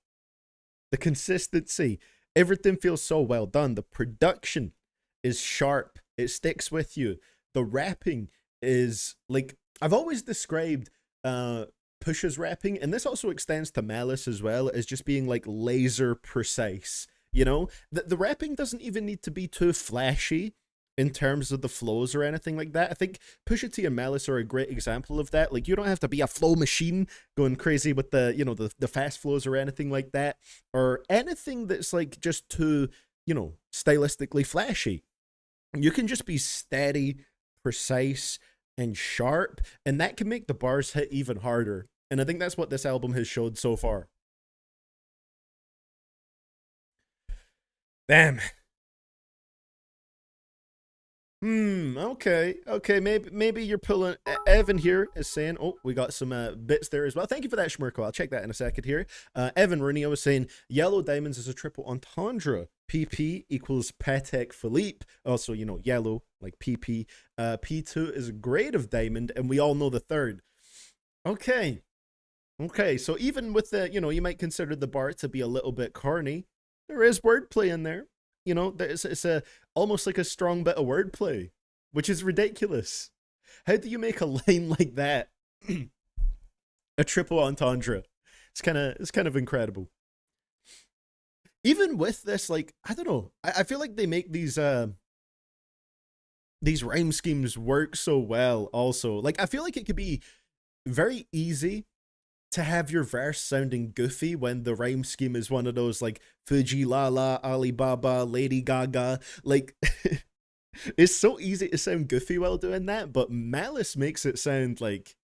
The consistency. Everything feels so well done. The production is sharp. It sticks with you. The rapping is like, I've always described Pusha's rapping, and this also extends to Malice as well, as just being like laser precise. You know, the rapping doesn't even need to be too flashy in terms of the flows or anything like that. I think Pusha T and Malice are a great example of that. Like, you don't have to be a flow machine going crazy with the, you know, the fast flows or anything like that, or anything that's like just too, you know, stylistically flashy. You can just be steady, precise, and sharp, and that can make the bars hit even harder. And I think that's what this album has showed so far. Damn. Okay, maybe you're pulling. Evan here is saying, oh, we got some bits there as well. Thank you for that, Schmirko. I'll check that in a second here. Evan Runio was saying, Yellow Diamonds is a triple entendre. PP equals Patek Philippe. Also, you know, yellow, like PP. P2 is a grade of diamond, and we all know the third. Okay, so even with the, you know, you might consider the bar to be a little bit corny, there is wordplay in there. You know, it's a almost like a strong bit of wordplay, which is ridiculous. How do you make a line like that a triple entendre? It's kind of incredible. Even with this, like, I don't know, I feel like they make these rhyme schemes work so well. Also, like, I feel like it could be very easy to have your verse sounding goofy when the rhyme scheme is one of those like Fuji Lala, Alibaba, Lady Gaga. Like, it's so easy to sound goofy while doing that, but Malice makes it sound like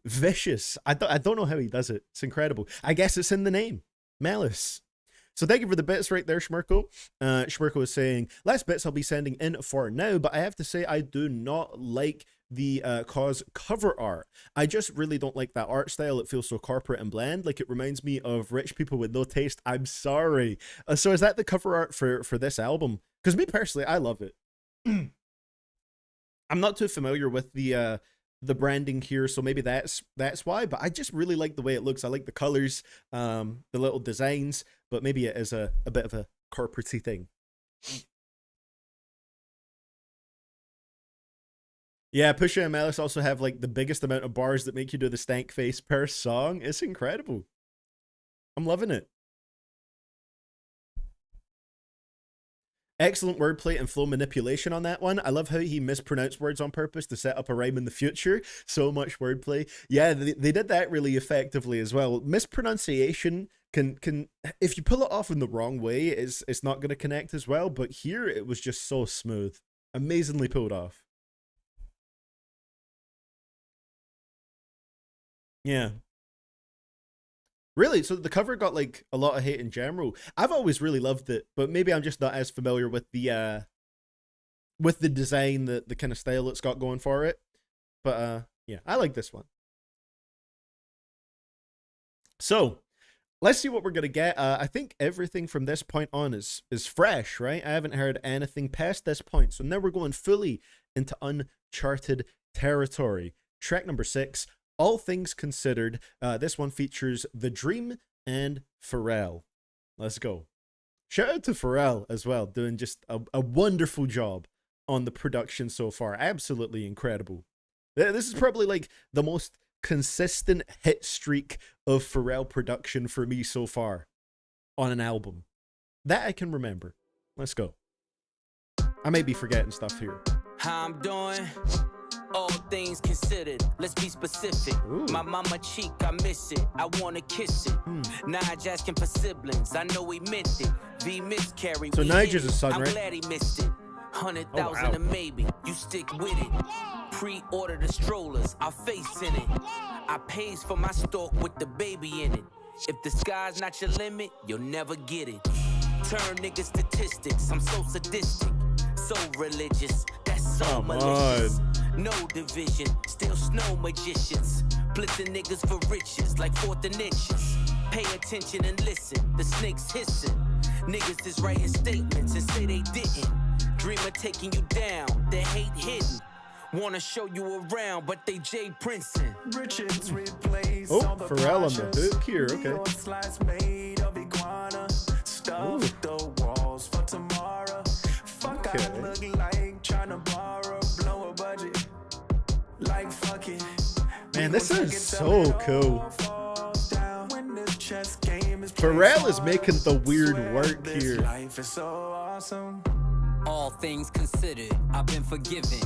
vicious. I don't know how he does it. It's incredible. I guess it's in the name, Malice. So thank you for the bits right there, Schmirko. Schmirko is saying, last bits I'll be sending in for now, but I have to say I do not like the Cause cover art. I just really don't like that art style. It feels so corporate and bland. Like, it reminds me of rich people with no taste. I'm sorry. So is that the cover art for this album? Because me personally, I love it. I'm not too familiar with the branding here, so maybe that's why, but I just really like the way it looks. I like the colors, the little designs, but maybe it is a bit of a corporate-y thing. Yeah, Pusha and Malice also have like the biggest amount of bars that make you do the stank face per song. It's incredible. I'm loving it. Excellent wordplay and flow manipulation on that one. I love how he mispronounced words on purpose to set up a rhyme in the future. So much wordplay. Yeah, they did that really effectively as well. Mispronunciation can if you pull it off in the wrong way, it's not going to connect as well. But here it was just so smooth. Amazingly pulled off. Yeah. Really? So the cover got like a lot of hate in general. I've always really loved it, but maybe I'm just not as familiar with the design, the kind of style it's got going for it. But yeah, I like this one. So let's see what we're gonna get. I think everything from this point on is fresh, right? I haven't heard anything past this point. So now we're going fully into uncharted territory. Track number 6. All Things Considered. This one features The Dream and Pharrell. Let's go. Shout out to Pharrell as well, doing just a wonderful job on the production so far. Absolutely incredible. This is probably like the most consistent hit streak of Pharrell production for me so far on an album. That I can remember. Let's go. I may be forgetting stuff here. How I'm doing? All things considered, let's be specific. Ooh. My mama cheek, I miss it. I wanna kiss it. Nige asking for siblings, I know he meant it. V miscarried. So Niger's a son, I'm right? glad he missed it. 100,000 a maybe, you stick with it. Pre-order the strollers, our face in it. I pays for my stalk with the baby in it. If the sky's not your limit, you'll never get it. Turn niggas statistics. I'm so sadistic, so religious. That's so Come malicious. on. No division, still snow magicians. Blitzing niggas for riches like fourth and inches. Pay attention and listen, the snakes hissing. Niggas is writing statements and say they didn't. Dream of taking you down, the hate hidden. Wanna show you around, but they Jay Princeton. Richards replace Oh, all the Pharrell on the Porsches. hook here, okay. Neon slice made of iguana. Stuff the walls for tomorrow. Fuck, I Okay. look like trying to borrow, blow a budget. Like fuck it. Man, this sounds so cool. Pharrell is making the weird work here. Life is so awesome. All things considered, I've been forgiven.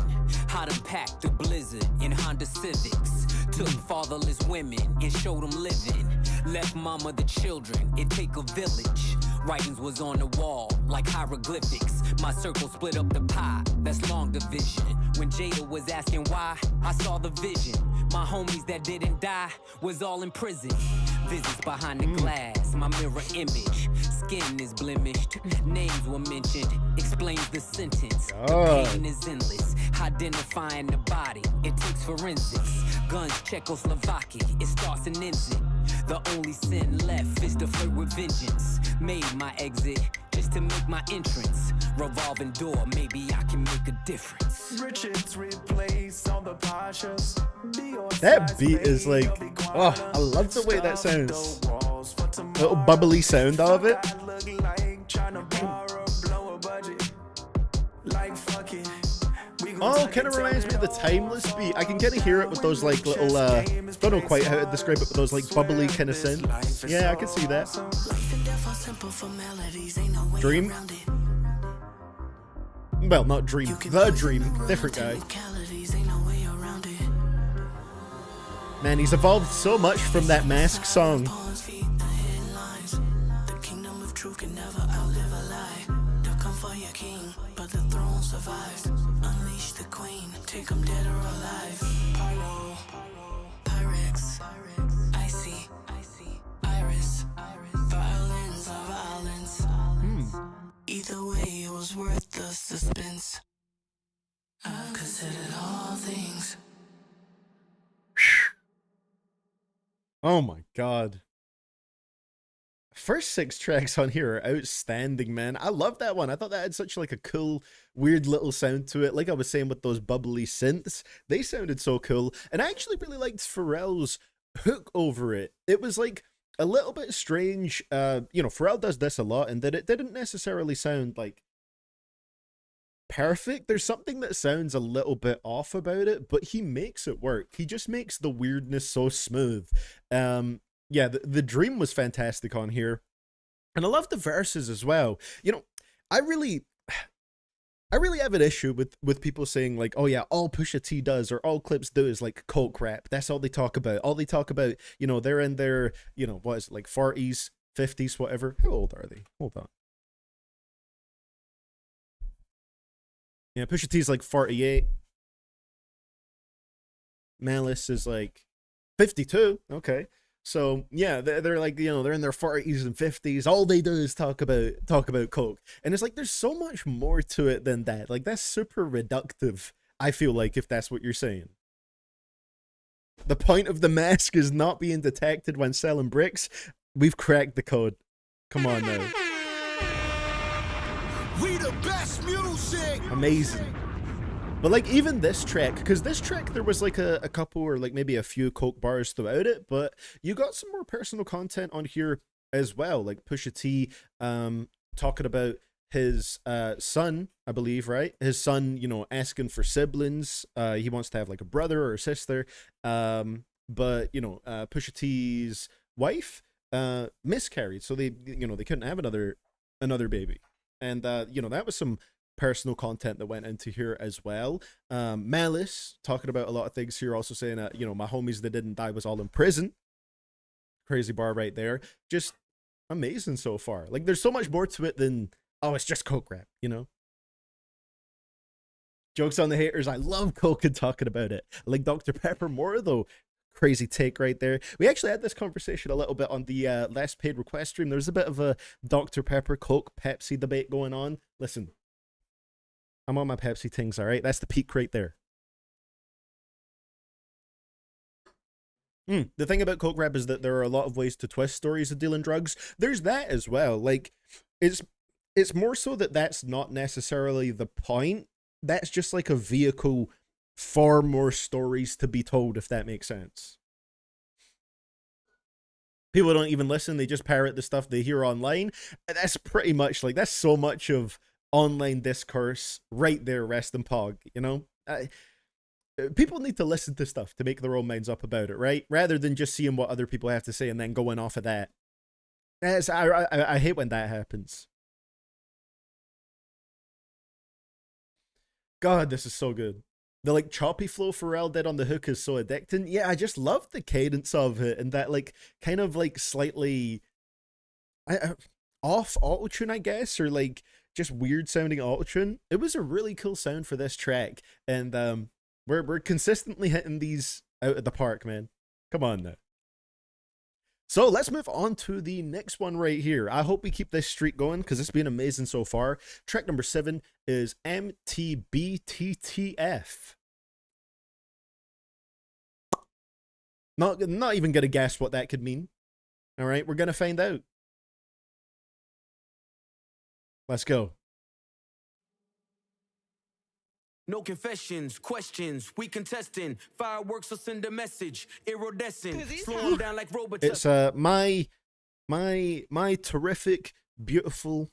How to pack the blizzard in Honda Civics. Took fatherless women and showed them living. Left mama the children, it take a village. Writings was on the wall like hieroglyphics. My circle split up the pie, that's long division. When Jada was asking why, I saw the vision. My homies that didn't die was all in prison. Visits behind the glass, my mirror image. Skin is blemished, names were mentioned. Explains the sentence. The pain is endless. Identifying the body, it takes forensics. Guns Czechoslovakia, it starts and ends it. The only sin left is to flirt with vengeance. Made my exit just to make my entrance. Revolving door, maybe I can make a difference. Richards replace all the Porsches. That beat is like, oh, I love the way that sounds. Little bubbly sound of it. Oh, kind of reminds me of the Timeless beat. I can kind of hear it with those like little, don't know quite how to describe it, but those like bubbly kind of synths. Yeah, I can see that. Dream? Well, not Dream. The Dream. Different guy. Man, he's evolved so much from that Mask song. Take 'em dead or alive. Pyro, Pyrex, Icy, Iris, violence, violence. Either way, it was worth the suspense. I've considered all things. Oh my god. First 6 tracks on here are outstanding, man. I love that one. I thought that had such like a cool, weird little sound to it. Like I was saying with those bubbly synths, they sounded so cool. And I actually really liked Pharrell's hook over it. It was like a little bit strange. You know, Pharrell does this a lot, and that it didn't necessarily sound like perfect. There's something that sounds a little bit off about it, but he makes it work. He just makes the weirdness so smooth. Yeah, the Dream was fantastic on here. And I love the verses as well. You know, I really have an issue with people saying like, oh yeah, all Pusha T does or all Clipse do is like coke rap. That's all they talk about. All they talk about, you know, they're in their, you know, what is it, like 40s, 50s, whatever. How old are they? Hold on. Yeah, Pusha T's like 48. Malice is like 52. Okay. So yeah, they're like, you know, they're in their 40s and 50s. All they do is talk about coke, and it's like there's so much more to it than that. Like that's super reductive. I feel like if that's what you're saying. The point of the mask is not being detected when selling bricks. We've cracked the code. Come on now. We the best music. Amazing. But like even this track, because this track there was like a couple or like maybe a few coke bars throughout it, but you got some more personal content on here as well. Like Pusha T talking about his son, I believe, right? His son, you know, asking for siblings. He wants to have like a brother or a sister. But you know, Pusha T's wife miscarried, so they, you know, they couldn't have another baby. And you know, that was some personal content that went into here as well. Malice talking about a lot of things here, also saying that, you know, my homies that didn't die was all in prison. Crazy bar right there. Just amazing so far. Like there's so much more to it than, oh, it's just coke rap, you know. Jokes on the haters. I love coke and talking about it. I like Dr. Pepper more though. Crazy take right there. We actually had this conversation a little bit on the last paid request stream. There's a bit of a Dr. Pepper, Coke, Pepsi debate going on. Listen, I'm on my Pepsi things, all right? That's the peak right there. The thing about Coke Rap is that there are a lot of ways to twist stories of dealing drugs. There's that as well. Like, it's more so that that's not necessarily the point. That's just like a vehicle for more stories to be told, if that makes sense. People don't even listen, they just parrot the stuff they hear online. And that's pretty much like, that's so much of online discourse right there, rest and pog, you know? People need to listen to stuff to make their own minds up about it, right? Rather than just seeing what other people have to say and then going off of that. I hate when that happens. God, this is so good. The like choppy flow Pharrell did on the hook is so addicting. Yeah, I just love the cadence of it and that like kind of like slightly off autotune, I guess, or like just weird sounding autotune. It was a really cool sound for this track, and we're consistently hitting these out of the park, man. Come on now. So let's move on to the next one right here. I hope we keep this streak going because it's been amazing so far. Track number 7 is MTBTF. Not even gonna guess what that could mean. All right, we're gonna find out. Let's go. No confessions, questions, we contesting. Fireworks will send a message, iridescent. Slow 'em down like robots. It's my terrific, beautiful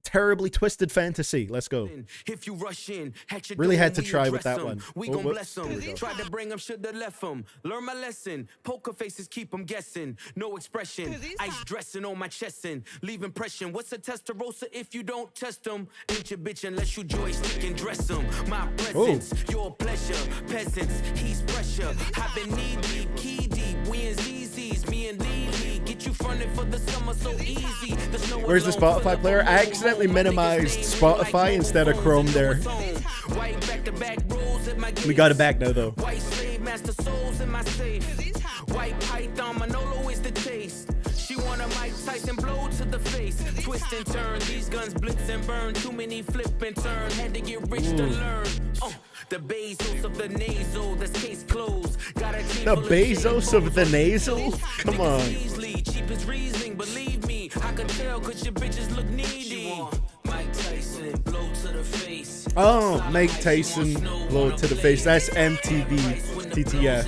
terribly twisted fantasy. Let's go. If you rush in, really had to try with that one. We gon' bless them. Tried to bring them, shoulda left them. Learn my lesson. Poker faces keep them guessing. No expression. Ice dressing on my chest and leave impression. What's a Testarossa if you don't test them? Ain't your bitch unless you joystick and dress them. My presence, your pleasure. Peasants, he's pressure. I've been knee deep, key deep. We in ZZ's, me and Lee. Get you fronted for the summer so easy. Where's the Spotify player? I accidentally minimized Spotify instead of Chrome there. We got it back now though. White slave master souls in my safe. White python Manolo is the taste. She want a Mike Tyson blow to the face. Twist and turn, these guns blitz and burn. Too many flip and turn, had to get rich to learn. The Bezos of the nasal, that's case closed. The Bezos of the nasal? Come on. Cheap as reasoning, believe me. I can tell cause your bitches look needy. Mike Tyson, blow to the face. Oh, Mike Tyson, blow to the face. That's MTBTF.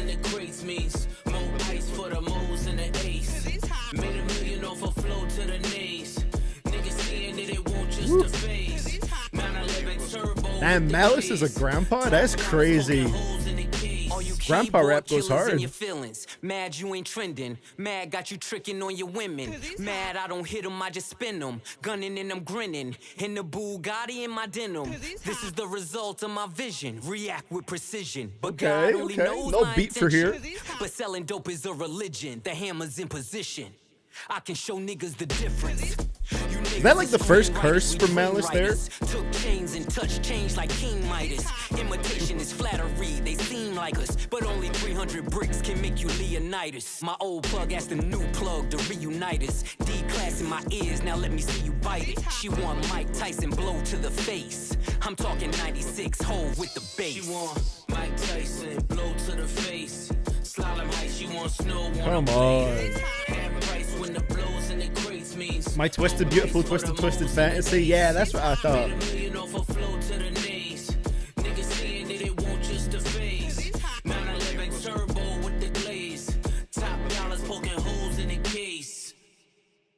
Damn, Malice is a grandpa? That's crazy. Grandpa rap goes hard. Mad you ain't trending. Mad got you tricking on your women. Mad I don't hit them, I just spin them. Gunning and I'm grinning. In the Bugatti in my denim. This is the result of my vision. React with precision. But God only knows no my beat for here. But selling dope is a religion. The hammer's in position. I can show niggas the difference. Is that like the first curse from Malice there? Took chains and touched change like King Midas. Imitation is flattery, they seem like us. But only 300 bricks can make you Leonidas. My old plug asked the new plug to reunite us. D-class in my ears, now let me see you bite it. She want Mike Tyson blow to the face. I'm talking 96 hole with the bass. She want Mike Tyson blow to the face. Slalom heights, she want snow. Come on. My twisted, beautiful, twisted fantasy. Yeah, that's what I thought.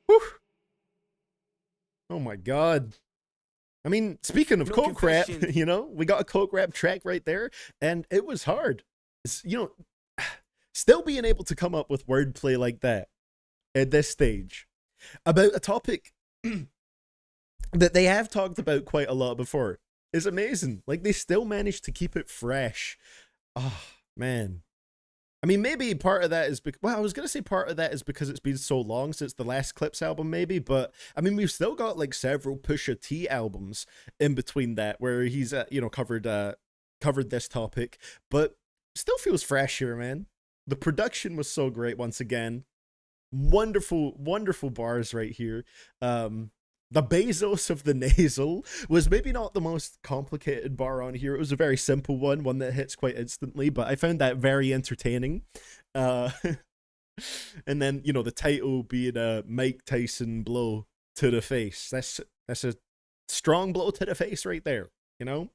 Whew. Oh my God. I mean, speaking of Coke rap, you know, we got a Coke rap track right there, and it was hard. You know, still being able to come up with wordplay like that at this stage about a topic that they have talked about quite a lot before is amazing. Like, they still managed to keep it fresh. Oh, man. I mean, maybe part of that is because, well, I was going to say part of that is because it's been so long since the last Clipse album, maybe. But I mean, we've still got like several Pusha T albums in between that where he's, you know, covered this topic, but still feels fresh here, man. The production was so great once again. Wonderful, wonderful bars right here. The Bezos of the nasal was maybe not the most complicated bar on here. It was a very simple one that hits quite instantly, but I found that very entertaining. And then, you know, the title being a Mike Tyson blow to the face. That's a strong blow to the face right there, you know?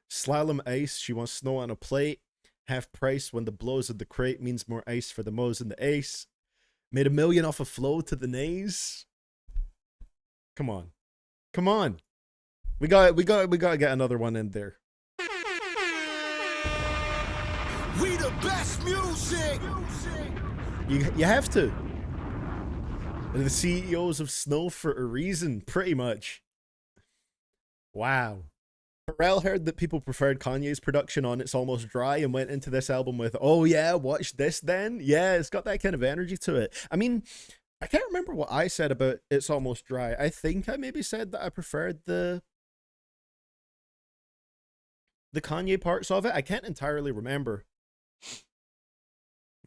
Slalom ice, she wants snow on a plate. Half price when the blows of the crate means more ice for the mo's and the ace. Made $1 million off a flow to the nays. Come on. Come on. We got to get another one in there. We the best music. You have to. They're the CEOs of Snow for a reason, pretty much. Wow. Pharrell heard that people preferred Kanye's production on It's Almost Dry and went into this album with, oh yeah, watch this then. Yeah, it's got that kind of energy to it. I mean, I can't remember what I said about It's Almost Dry. I think I maybe said that I preferred the Kanye parts of it. I can't entirely remember.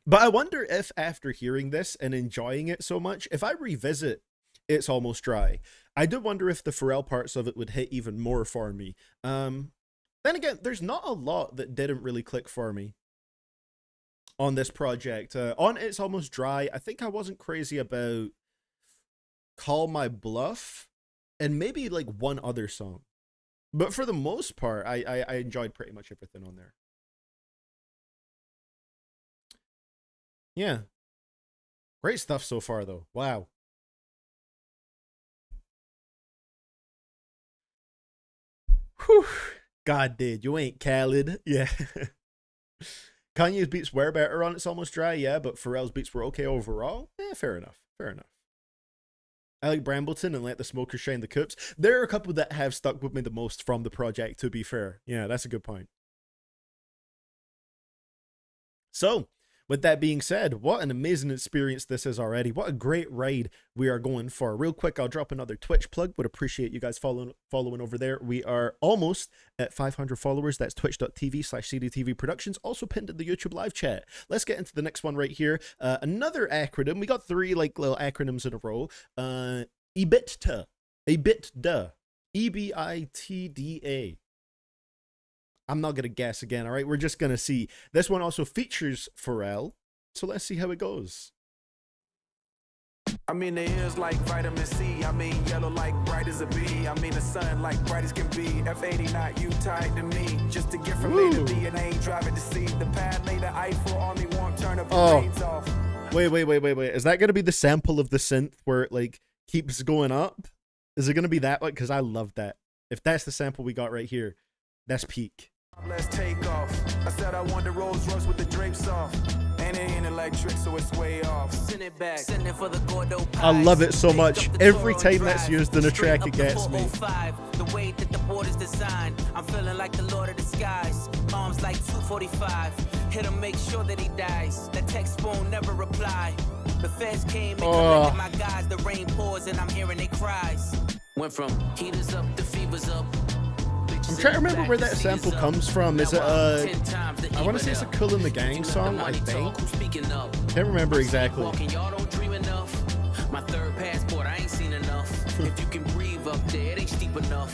But I wonder if after hearing this and enjoying it so much, if I revisit It's Almost Dry, I do wonder if the Pharrell parts of it would hit even more for me. Then again, there's not a lot that didn't really click for me on this project. On It's Almost Dry, I think I wasn't crazy about Call My Bluff and maybe like one other song. But for the most part, I enjoyed pretty much everything on there. Yeah. Great stuff so far, though. Wow. Whew. God, dude, you ain't Khaled. Yeah. Kanye's beats were better on It's Almost Dry, yeah, but Pharrell's beats were okay overall. Fair enough. Fair enough. I like Brambleton and Let the Smoker Shine the Clipse. There are a couple that have stuck with me the most from the project, to be fair. Yeah, that's a good point. So, with that being said, what an amazing experience this is already. What a great ride we are going for. Real quick, I'll drop another Twitch plug. Would appreciate you guys following over there. We are almost at 500 followers. That's twitch.tv/CDTVProductions. Also pinned in the YouTube live chat. Let's get into the next one right here. Another acronym. We got 3 like little acronyms in a row. EBITDA. EBITDA. EBITDA. I'm not going to guess again, all right? We're just going to see. This one also features Pharrell, so let's see how it goes. I mean, the ears like vitamin C. I mean, yellow like bright as a bee. I mean, the sun like bright as can be. F80 not you tied to me. Just to get from A to B and I ain't driving to see. The pad laid the Eiffel on me, won't turn up the rains off. Wait. Is that going to be the sample of the synth where it like keeps going up? Is it going to be that one? Because I love that. If that's the sample we got right here, that's peak. Let's take off. I said I want the Rolls Royce with the drapes off. And it ain't electric, so it's way off. Send it back. Send it for the Gordo pies. I love it so much. Every time that's used in a track, it gets me. The way that the board is designed, I'm feeling like the Lord of the Skies. Arms like 245. Hit him, make sure that he dies. The text won't never reply. The feds came and collected my guys. The rain pours and I'm hearing their cries. Went from heaters up to fevers up. I'm trying to remember where that sample comes from. Is it I want to say it's a Kool in the Gang song, I think. Can't remember exactly. My third passport, I ain't seen enough. If you can breathe up there, it ain't steep enough.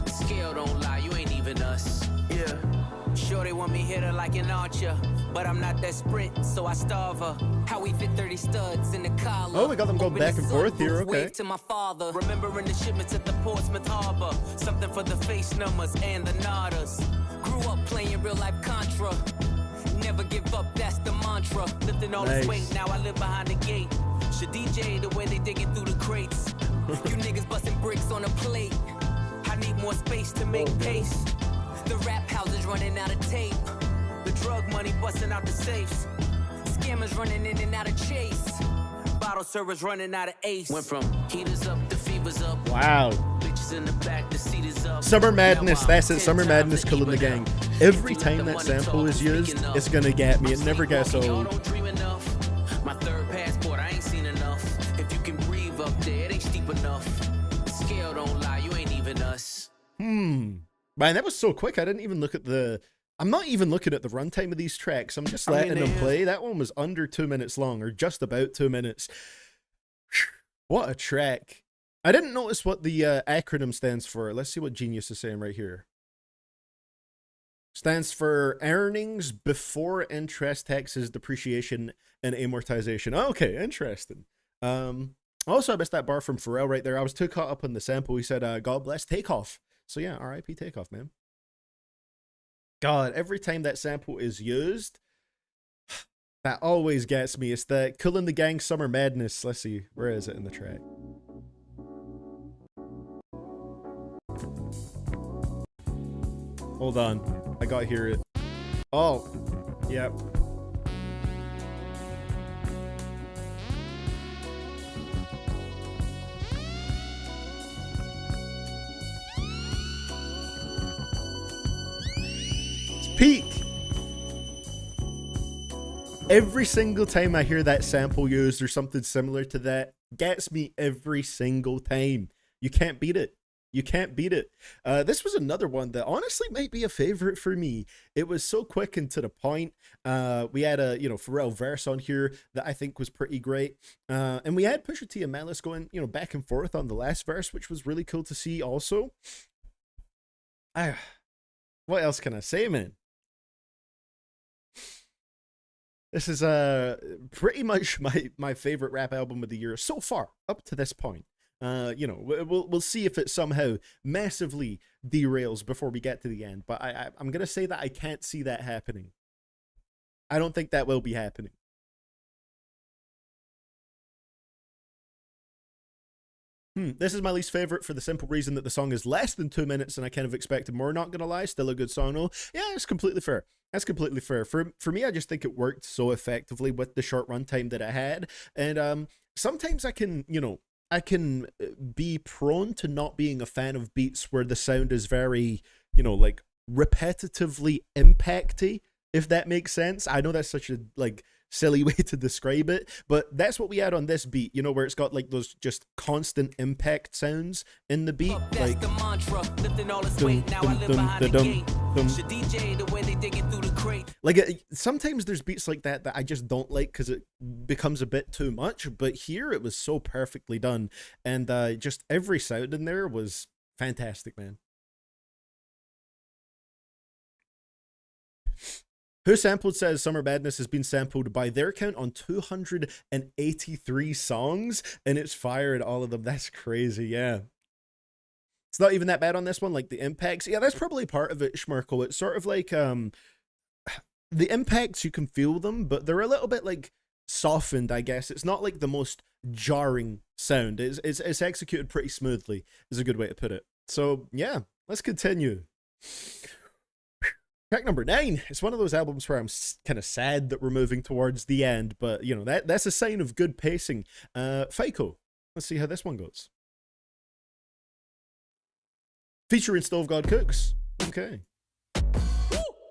The scale don't lie, you ain't even us. Yeah. Sure they want me hit her like an archer, but I'm not that sprint, so I starve her. How we fit 30 studs in the collar. Oh, we got them going back and forth here, okay. To my father, remembering the shipments at the Portsmouth Harbor. Something for the face numbers and the nodders. Grew up playing real life Contra. Never give up, that's the mantra. Lifting all this weight, now I live behind the gate. Should DJ the way they digging through the crates. You niggas busting bricks on a plate. I need more space to make pace. The rap houses running out of tape. The drug money busting out the safes. Scammers running in and out of Chase. Bottle servers running out of Ace. Went from heaters up to fevers up. Wow. Bitches Niggas in the back, the seat is up. Summer Madness, Now that's it. 10 Summer times Madness, the Killing the even Gang. up. Every If you time let the that money sample talk, is speak used, enough. it's gonna get me. It I'm never gets sleepwalking, y'all old. don't dream enough. My third passport, I ain't seen enough. If you can breathe up there, it ain't steep enough. The scale don't lie, you ain't even us. Man, that was so quick. I didn't even look at the... I'm not even looking at the runtime of these tracks. I'm just letting them play. That one was under 2 minutes long, or just about 2 minutes. What a track. I didn't notice what the acronym stands for. Let's see what Genius is saying right here. Stands for earnings before interest, taxes, depreciation, and amortization. Okay, interesting. Also, I missed that bar from Pharrell right there. I was too caught up on the sample. He said, God bless Takeoff. So yeah, R.I.P. Takeoff, man. God, every time that sample is used, that always gets me. It's the Killing the Gang Summer Madness. Let's see, where is it in the track? Hold on, I gotta hear it. Oh, yep. Peak. Every single time I hear that sample used or something similar to that, gets me every single time. You can't beat it. You can't beat it. This was another one that honestly might be a favorite for me. It was so quick and to the point. We had a, Pharrell verse on here that I think was pretty great. And we had Pusha T and Malice going, back and forth on the last verse, which was really cool to see also. What else can I say, man? This is pretty much my favorite rap album of the year so far, up to this point. We'll see if it somehow massively derails before we get to the end. But I'm gonna say that I can't see that happening. I don't think that will be happening. This is my least favorite for the simple reason that the song is less than 2 minutes and I kind of expected more, not gonna lie. Still a good song though. Yeah, it's completely fair. That's completely fair. For me, I just think it worked so effectively with the short runtime that I had. And sometimes I can, I can be prone to not being a fan of beats where the sound is very, like repetitively impacty, if that makes sense. I know that's such a silly way to describe it, but that's what we had on this beat, where it's got like those just constant impact sounds in the beat. Like the mantra, lifting all this weight, now I live behind the gate. Should DJ the way they digging through the crate. Like sometimes there's beats like that I just don't like because it becomes a bit too much, but here it was so perfectly done, and just every sound in there was fantastic, man. Who Sampled says Summer Madness has been sampled by their count on 283 songs, and it's fire in all of them. That's crazy, yeah. It's not even that bad on this one, like the impacts. Yeah, that's probably part of it, Schmerkel. It's sort of like, the impacts, you can feel them, but they're a little bit, like, softened, I guess. It's not, like, the most jarring sound. It's executed pretty smoothly, is a good way to put it. So, yeah, let's continue. Track number 9. It's one of those albums where I'm kind of sad that we're moving towards the end, but, that's a sign of good pacing. Fico. Let's see how this one goes. Featuring Stove God Cooks. Okay.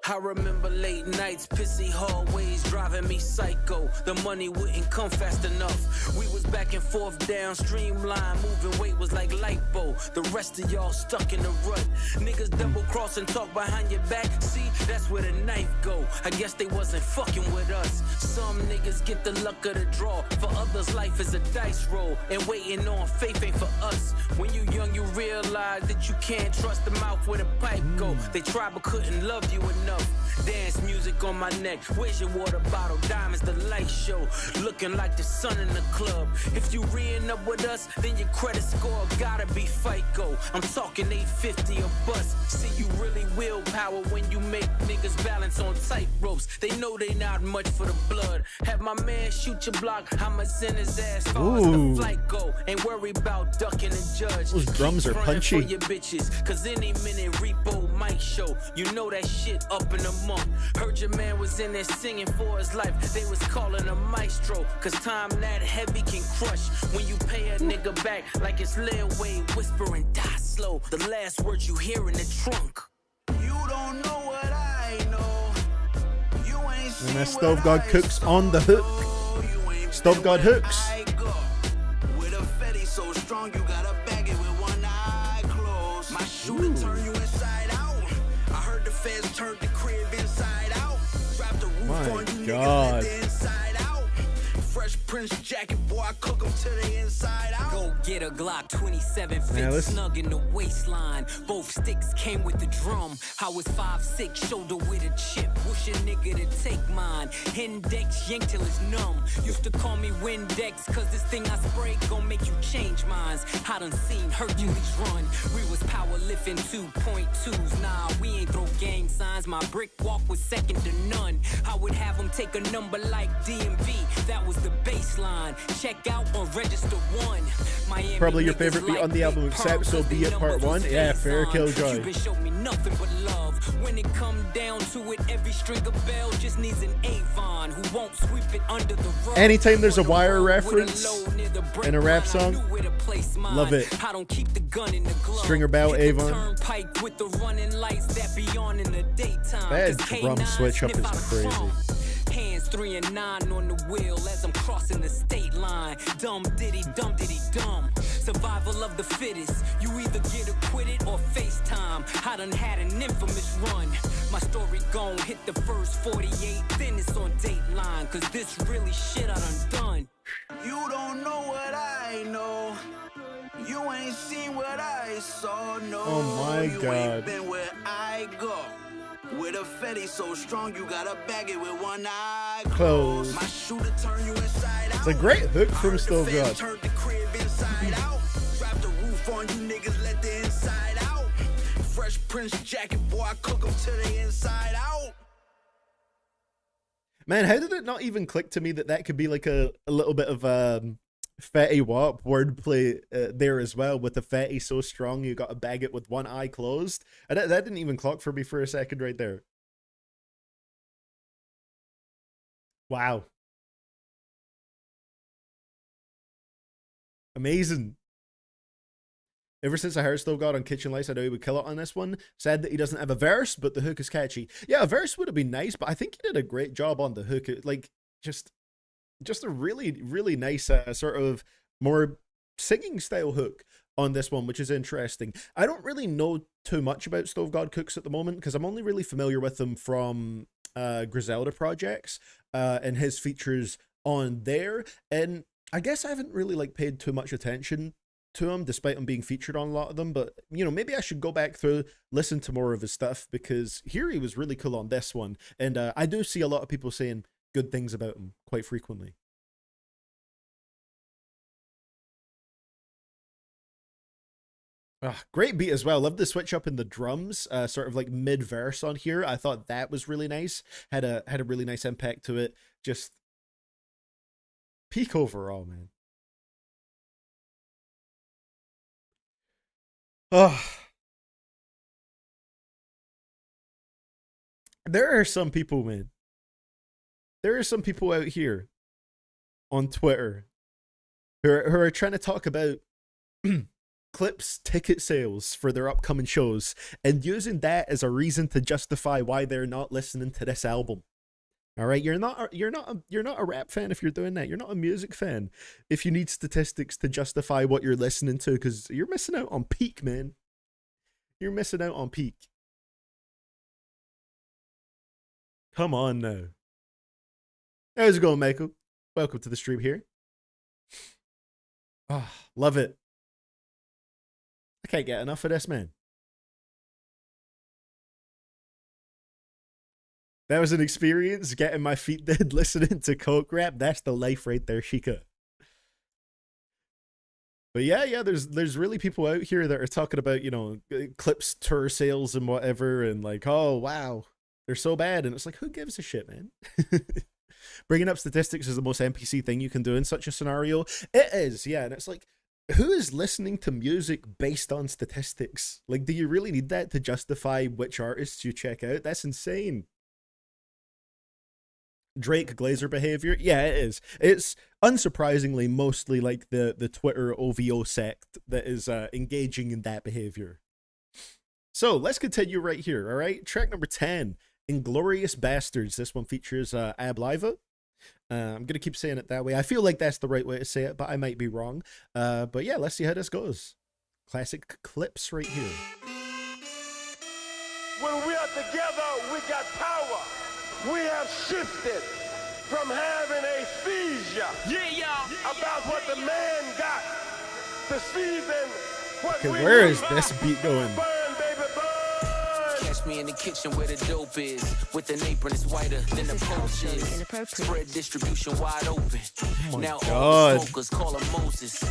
I remember late nights, pissy hallways driving me psycho. The money wouldn't come fast enough. We was back and forth down streamline, moving weight was like lipo. The rest of y'all stuck in the rut. Niggas double cross and talk behind your back. See, that's where the knife go. I guess they wasn't fucking with us. Some niggas get the luck of the draw. For others, life is a dice roll, and waiting on faith ain't for us. When you young, you realize that you can't trust the mouth where the pipe go. They tried but couldn't love you enough. Dance music on my neck. Where's your water bottle? Diamonds, the light show. Looking like the sun in the club. If you re-ing up with us, then your credit score gotta be FICO. I'm talking 850 a bus. See, you really willpower when you make niggas balance on tight ropes. They know they not much for the blood. Have my man shoot your block. I'ma send his ass far as the flight go. Ain't worry about ducking the judge. Those drums are punchy. For your bitches, cause any minute repo might show. You know that shit up in the month. Heard your man was in there singing for his life. They was calling him maestro, cause time that heavy can crush. When you pay a nigga back like it's Lil Wayne whispering Das. slow. The last words you hear in the trunk. You don't know what I know. You ain't And that Stove God Cooks on the hook. Stove God hooks. With a fetty so strong, you gotta bag it with one eye closed. My shooter turn you inside out. I heard the feds turned the crib inside out. Drop the roof My on you God. niggas, let the inside out. Fresh Prince jacket, boy, I cook them to the inside out. Go get a Glock 27 fit, Yeah, listen. snug in the waistline. Both sticks came with the drum. I was 5'6", shoulder with a chip. Wish a nigga to take mine. Index yank till it's numb. Used to call me Windex, cause this thing I spray gon' make you change minds. I done seen Hercules run. We was power lifting 2.2s. Nah, we ain't throw gang signs. My brick walk was second to none. I would have them take a number like DMV. That was the baseline. Check out on register 1. Miami Probably your niggas favorite beat like on the Big album, Pun, except So cause Be the It Part numbers 1. was Yeah, fair face Killjoy. on. Cupid showed me nothing but love. When it come down to it, every string of bell just needs an Avon who won't sweep it under the rug. Anytime there's a On the Wire road with a reference load near the brake in a rap line, I song, knew where to place mine. love it. I don't keep the gun in the glove. Stringer Bell, Hit the Avon. turnpike with the running lights that be on in the daytime. That 'Cause drum K9 switch up sniff is out a crazy. crumb. Hands 3 and 9 on the wheel as I'm crossing the state line. Dumb diddy dumb. Survival of the fittest. You either get acquitted or FaceTime. I done had an infamous run. My story gon' hit the first 48, then it's on Dateline. Cause this really shit I done. You don't know what I know. You ain't seen what I saw. No, Oh my you God. ain't been where I go. With a fetty so strong, you gotta bag it with one eye Close. My shooter turn you inside out. It's a great hook I from heard the Stove feds God. turned the crib inside out. Drop the roof on you niggas, let the inside out. Fresh Prince jacket, boy, I cook them to the inside out. Man, how did it not even click to me that that could be like a little bit of Fetty Wap wordplay there as well, with the Fetty so strong you got to bag it with one eye closed? And that didn't even clock for me for a second right there. Wow. Amazing. Ever since I heard Stove God on Kitchen Lights, I know he would kill it on this one. Sad that he doesn't have a verse, but the hook is catchy. Yeah, a verse would have been nice, but I think he did a great job on the hook. Like, just a really, really nice sort of more singing style hook on this one, which is interesting. I don't really know too much about Stove God Cooks at the moment because I'm only really familiar with them from Griselda projects and his features on there. And I guess I haven't really like paid too much attention to him despite him being featured on a lot of them, but you know, maybe I should go back through, listen to more of his stuff, because here he was really cool on this one, and I do see a lot of people saying good things about him quite frequently. Great beat as well. Love the switch up in the drums, sort of like mid-verse on here. I thought that was really nice. Had a really nice impact to it. Just peak overall, man. Oh, there are some people, man. There are some people out here on Twitter who are trying to talk about Clipse ticket sales for their upcoming shows and using that as a reason to justify why they're not listening to this album. All right, you're not a rap fan if you're doing that. You're not a music fan if you need statistics to justify what you're listening to, because you're missing out on peak, man. You're missing out on peak. Come on now. How's it going, Michael? Welcome to the stream here. Ah, love it. I can't get enough of this, man. That was an experience, getting my feet dead listening to coke rap. That's the life right there, Sheikah. But yeah, there's really people out here that are talking about, you know, Clipse tour sales and whatever, and like, oh wow, they're so bad, and it's like, who gives a shit, man? Bringing up statistics is the most NPC thing you can do in such a scenario. It is, yeah, and it's like, who is listening to music based on statistics? Like, do you really need that to justify which artists you check out? That's insane. Drake Glazer behavior. Yeah, it is. It's unsurprisingly mostly like the Twitter OVO sect that is engaging in that behavior. So let's continue right here. All right, track number 10, Inglorious Bastards. This one features Abliva. I'm gonna keep saying it that way. I feel like that's the right way to say it, but I might be wrong. But yeah, let's see how this goes. Classic Clipse right here. When we are together, we got power. We have shifted from having a seizure about what the man got to season what Okay, we where do. is this beat going? Burn, baby, burn. Catch me in the kitchen where the dope is. With an apron, it's whiter than the post is. Spread distribution wide open. Now all the smokers call him Moses.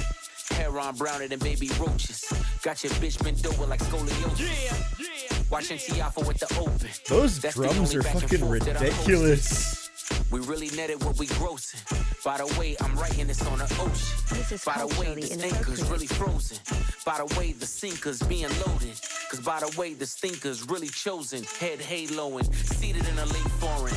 Hair on browner than baby roaches. Got your bitch bent over like scoliosis. Watching Tiafa with the open. Those That's the drums only are back and fucking forth that I ridiculous. We really netted what we grossing. By the way, I'm writing this on the ocean. This is By the way, culturally the stinker's inappropriate. really frozen. By the way, the sinker's being loaded. Cause by the way, the stinker's really chosen. Head haloing, seated in a late foreign.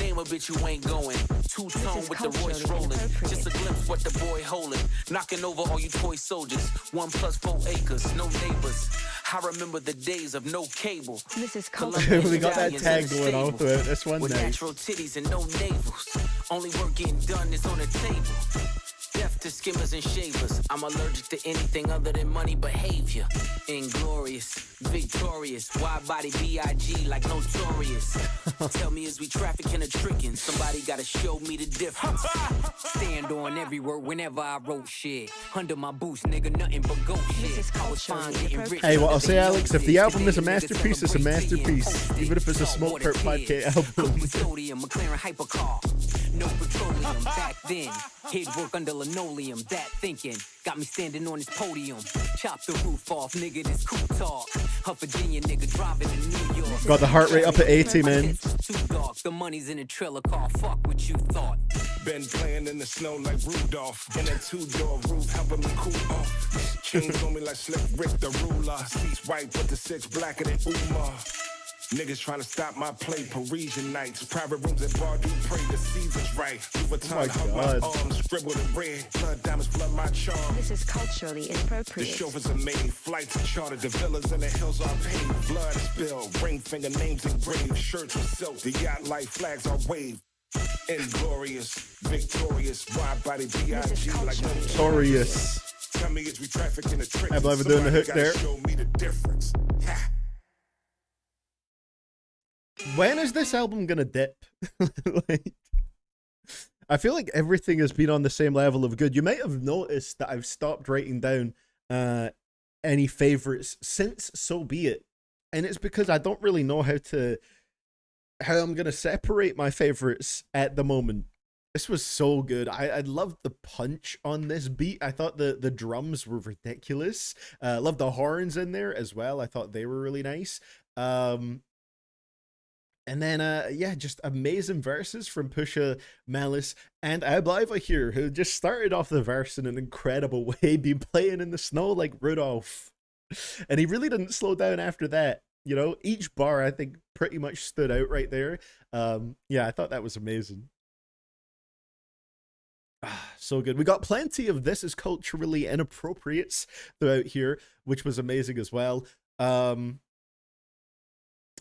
Name a bitch you ain't going. Two-tone is with the Royce culturally rolling. inappropriate. Just a glimpse what the boy holding. Knocking over all you toy soldiers. 1 + 4 acres, no neighbors. I remember the days of no cable. This is Columbus culturally We got that medallions in tag the going on stable. throughout this one With night. natural titties and no navels. Only work getting done is on the table. Death to skimmers and shavers. I'm allergic to anything other than money behavior. Inglorious, victorious, wide body B.I.G. like notorious. Tell me, is we trafficking or tricking? Somebody gotta show me the difference. Stand on every word whenever I wrote shit. Under my boots, nigga, nothing but goat shit. is I was fine culturally getting inappropriate. rich. Hey, what I'll say, under the Alex, if noses. the album is a Today, niggas masterpiece, it's a celebrate tea and masterpiece. post it. Even if it's a Salt Smoke water Perp 5K tears. album. Custodian, McLaren hypercar. No petroleum back then. He'd work under linoleum. That thinking got me standing on this podium. Chop the roof off, nigga. This coupe talk. A Virginia nigga driving in New York. Got the heart rate up at 80, My man. tits was too dark. The money's in a trailer car. Fuck what you thought. Been playing in the snow like Rudolph. In a two-door roof, helping me cool off. Chains on me like Slick Rick the ruler. Seats white, but the 6 blacker than Umar. Niggas trying to stop my play, Parisian nights. Private rooms at Bar du Pray, the season's right. Louboutin hung my God. arms, scribbled in red. Blood diamonds flood my charm. This is culturally The inappropriate. chauffeurs are made, flights are chartered, the villas and the hills are paved. Blood spilled, ring finger names engraved, shirts with silk, the yacht light flags are waved. Inglorious, victorious, wide body B.I.G. like Notorious. Tell me, is we trafficking a trick? I believe we're doing the hook there. Show me the difference. Ha. When is this album gonna dip? Like, I feel like everything has been on the same level of good. You might have noticed that I've stopped writing down any favorites since So Be It, and it's because I don't really know how I'm gonna separate my favorites at the moment. This was so good. I loved the punch on this beat. I thought the drums were ridiculous. Loved the horns in there as well. I thought they were really nice. And then, yeah, just amazing verses from Pusha, Malice, and Abliva here, who just started off the verse in an incredible way, been playing in the snow like Rudolph. And he really didn't slow down after that. You know, each bar, I think, pretty much stood out right there. Yeah, I thought that was amazing. So good. We got plenty of This Is Culturally Inappropriate throughout here, which was amazing as well. I'm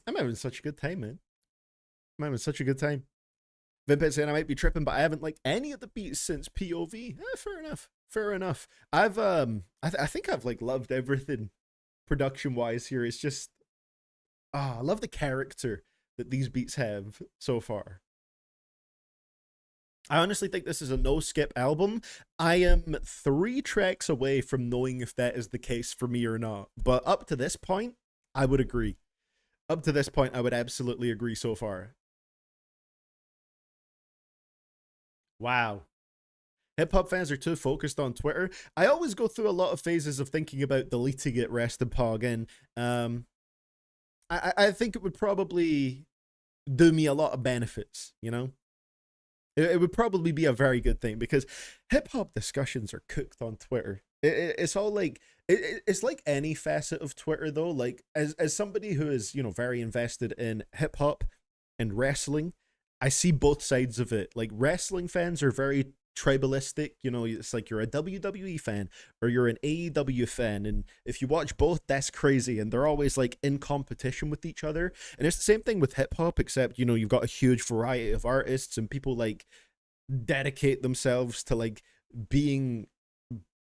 having such a good time, man. I'm having such a good time. Vimpet saying I might be tripping, but I haven't liked any of the beats since POV. Fair enough. Fair enough. I've I think I've like loved everything production wise here. It's just I love the character that these beats have so far. I honestly think this is a no skip album. I am 3 tracks away from knowing if that is the case for me or not. But up to this point, I would agree. Up to this point, I would absolutely agree so far. Wow. Hip-hop fans are too focused on Twitter. I always go through a lot of phases of thinking about deleting it, rest in pog, and I think it would probably do me a lot of benefits, you know? It would probably be a very good thing, because hip-hop discussions are cooked on Twitter. It's all like, it's like any facet of Twitter, though. Like, as somebody who is, you know, very invested in hip-hop and wrestling, I see both sides of it. Like, wrestling fans are very tribalistic. You know, it's like you're a WWE fan or you're an AEW fan, and if you watch both, that's crazy, and they're always like in competition with each other. And it's the same thing with hip-hop, except, you know, you've got a huge variety of artists, and people like dedicate themselves to like being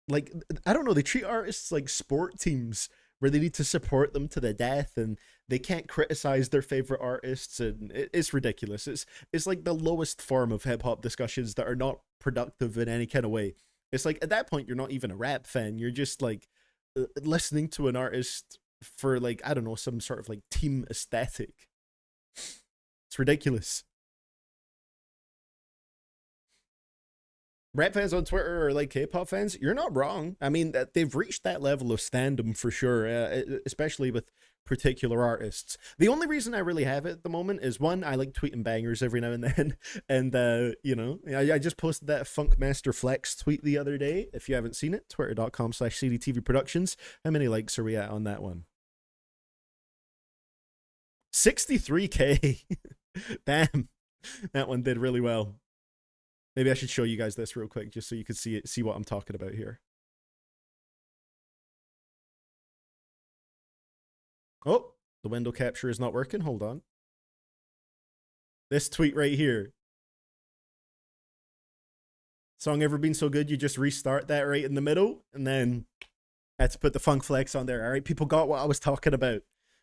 like, I don't know, they treat artists like sport teams where they need to support them to the death, and they can't criticize their favorite artists, and it's ridiculous. It's like the lowest form of hip-hop discussions that are not productive in any kind of way. It's like, at that point, you're not even a rap fan, you're just like listening to an artist for like, I don't know, some sort of like team aesthetic. It's ridiculous. Rap fans on Twitter are like K-pop fans. You're not wrong. I mean, they've reached that level of standom for sure, especially with particular artists. The only reason I really have it at the moment is, one, I like tweeting bangers every now and then, and you know, I just posted that Funkmaster Flex tweet the other day. If you haven't seen it, twitter.com/CDTVProductions. How many likes are we at on that one? 63K. Damn, that one did really well. Maybe I should show you guys this real quick just so you can see what I'm talking about here. Oh, the window capture is not working. Hold on. This tweet right here. Song ever been so good you just restart that right in the middle, and then I had to put the funk flex on there. All right, people got what I was talking about.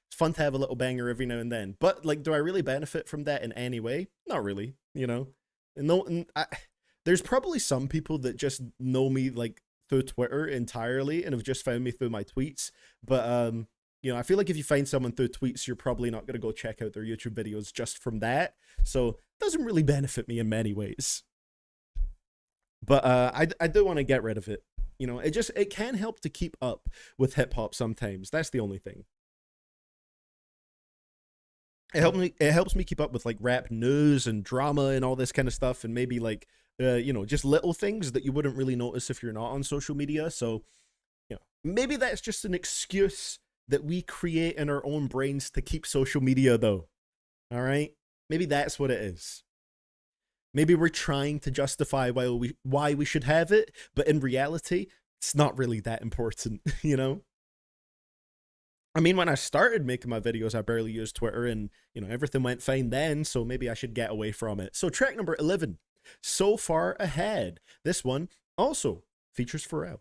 It's fun to have a little banger every now and then. But like, do I really benefit from that in any way? Not really, you know? There's probably some people that just know me like through Twitter entirely and have just found me through my tweets. But you know, I feel like if you find someone through tweets, you're probably not going to go check out their YouTube videos just from that. So it doesn't really benefit me in many ways. But I do want to get rid of it. You know, it can help to keep up with hip hop sometimes. That's the only thing. It helps me keep up with like rap news and drama and all this kind of stuff, and maybe like you know, just little things that you wouldn't really notice if you're not on social media. So, you know, maybe that's just an excuse that we create in our own brains to keep social media, though. All right, maybe that's what it is. Maybe we're trying to justify why we should have it, but in reality, it's not really that important, you know? I mean, when I started making my videos, I barely used Twitter, and, you know, everything went fine then, so maybe I should get away from it. So track number 11, So Far Ahead. This one also features Pharrell.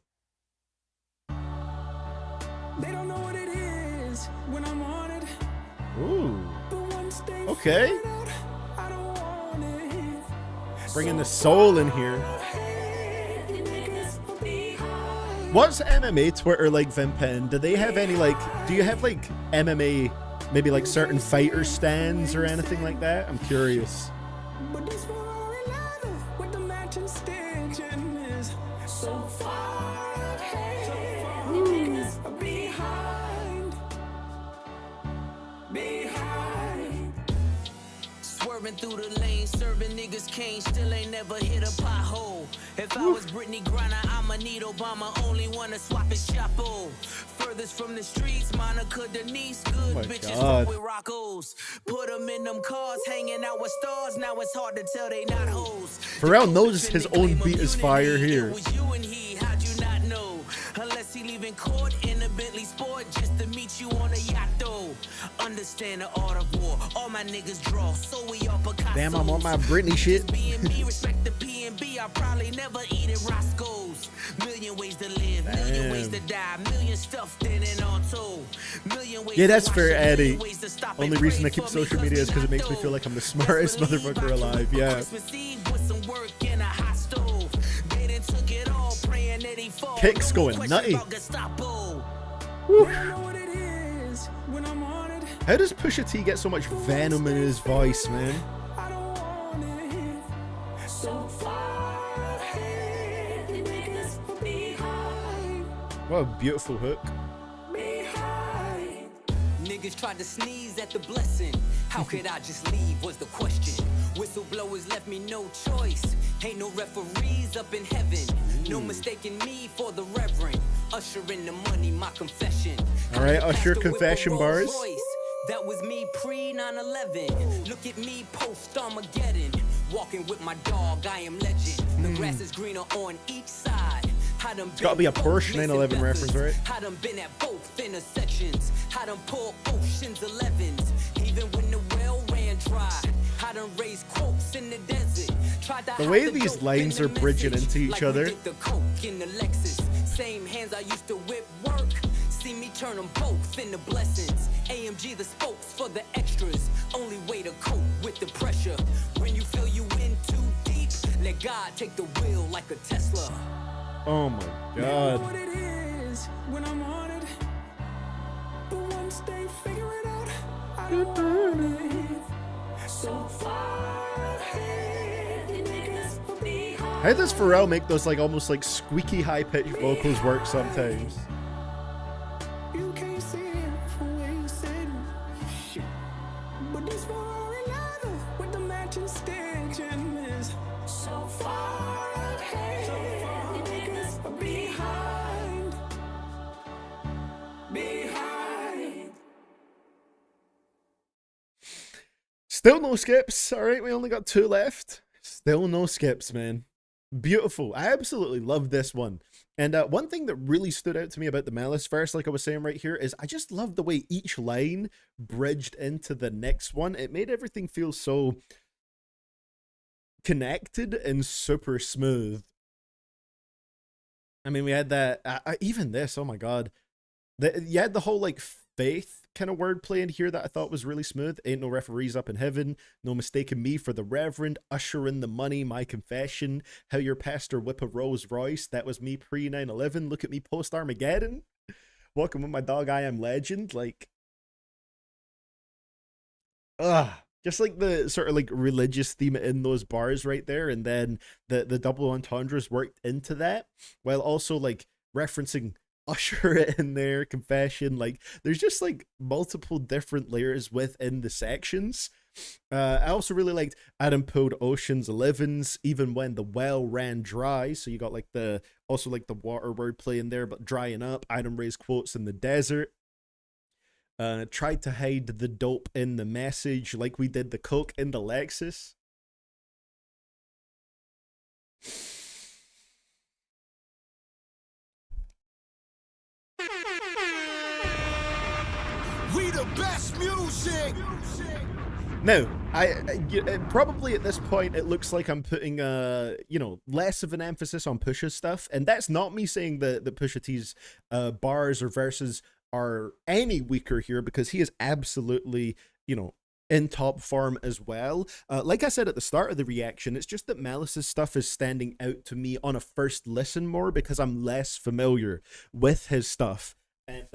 They don't know what it is when I'm on it. Ooh. Okay. Bringing the soul in here. What's MMA Twitter like, Vimpen? Do they have any, like, do you have, like, MMA, maybe, like, certain fighter stands or anything like that? I'm curious. Swerving through the lane, serving niggas cane, still ain't never hit a pothole. If I was Brittany Griner, I'ma need Obama, only wanna swap his chapo. Furthest from the streets, Monica Denise, good bitches fuck with Roccos. Put them in them cars, hanging out with stars, now it's hard to tell they not hoes. Pharrell knows his own beat is fire here. It was you and he, how'd you not know? Unless he leaving court in a Bentley Sport just to meet you on a yacht though. Understand the art of war, all my niggas draw, so we all Picasso. Damn, I'm on my Britney shit. B&B, respect the P&B, I probably never eat at Roscoe's. Million ways to live, million ways to die, million stuffed in and on told. Million ways. Yeah, that's fair, Eddie. Only reason I keep social media is because it makes me feel like I'm the smartest motherfucker alive. Yeah. Kick's going nutty. Woo. How does Pusha T get so much venom in his voice, man? What a beautiful hook. Niggas tried to sneeze at the blessing. How could I just leave was the question. Whistleblowers left me no choice. Ain't no referees up in heaven. No mistaking me for the reverend. Usher in the money, my confession. All right, Usher confession bars. That was me pre 9/11. Look at me post Armageddon. Walking with my dog, I am legend. The grass is greener on each side. It's gotta be a Porsche 911 reference, right? I done been at both intersections. I done pulled Ocean's 11s. Even when the well ran dry. I done raised quotes in the desert. The way these lines are bridging into each other. The coke in the Lexus. Same hands I used to whip work. See me turn them both into blessings. AMG the spokes for the extras. Only way to cope with the pressure. When you feel you in too deep, let God take the wheel like a Tesla. Oh my God. What it is when I'm on it, but once they figure it out, I don't want it. So far ahead, niggas will be hard. How does Pharrell make those like almost like squeaky high-pitched vocals work sometimes? You can't see it from where you sitting. Shit. But this Ferrari leather with the matching stitching is so far ahead. Niggas are behind. Still no skips. All right, we only got 2 left. Still no skips, man. Beautiful. I absolutely love this one. And one thing that really stood out to me about the Malice verse, like I was saying right here, is I just love the way each line bridged into the next one. It made everything feel so connected and super smooth. I mean, we had that, even this, oh my God. You had the whole like faith kind of wordplay in here that I thought was really smooth. Ain't no referees up in heaven, no mistaking me for the reverend, usher in the money, my confession, how your pastor whip a Rolls Royce, that was me pre 9/11, look at me post Armageddon, walking with my dog, I am legend, like, just like the sort of like religious theme in those bars right there, and then the double entendres worked into that, while also like referencing usher it in there, confession, like there's just like multiple different layers within the sections. I also really liked Adam pulled Ocean's 11s even when the well ran dry, so you got like the also like the water wordplay in there but drying up. Adam raised quotes in the desert. Tried to hide the dope in the message like we did the coke in the Lexus. We the best music. Now, I probably at this point it looks like I'm putting you know, less of an emphasis on Pusha's stuff, and that's not me saying that Pusha T's bars or verses are any weaker here, because he is absolutely, you know, in top form as well. Like I said at the start of the reaction, it's just that Malice's stuff is standing out to me on a first listen more because I'm less familiar with his stuff, and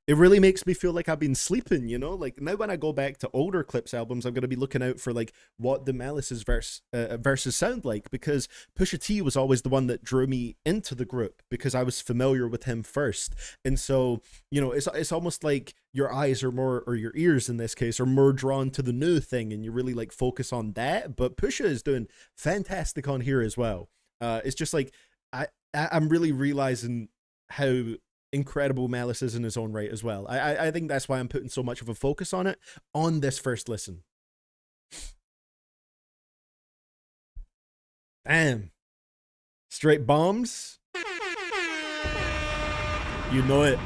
it really makes me feel like I've been sleeping, you know? Like, now when I go back to older Clipse albums, I'm going to be looking out for, like, what the Malice's verses sound like, because Pusha T was always the one that drew me into the group, because I was familiar with him first. And so, you know, it's almost like your eyes are more, or your ears in this case, are more drawn to the new thing, and you really, like, focus on that. But Pusha is doing fantastic on here as well. It's just, like, I'm really realizing how incredible Malice is in his own right as well. I think that's why I'm putting so much of a focus on it on this first listen. Damn. Straight bombs. You know it.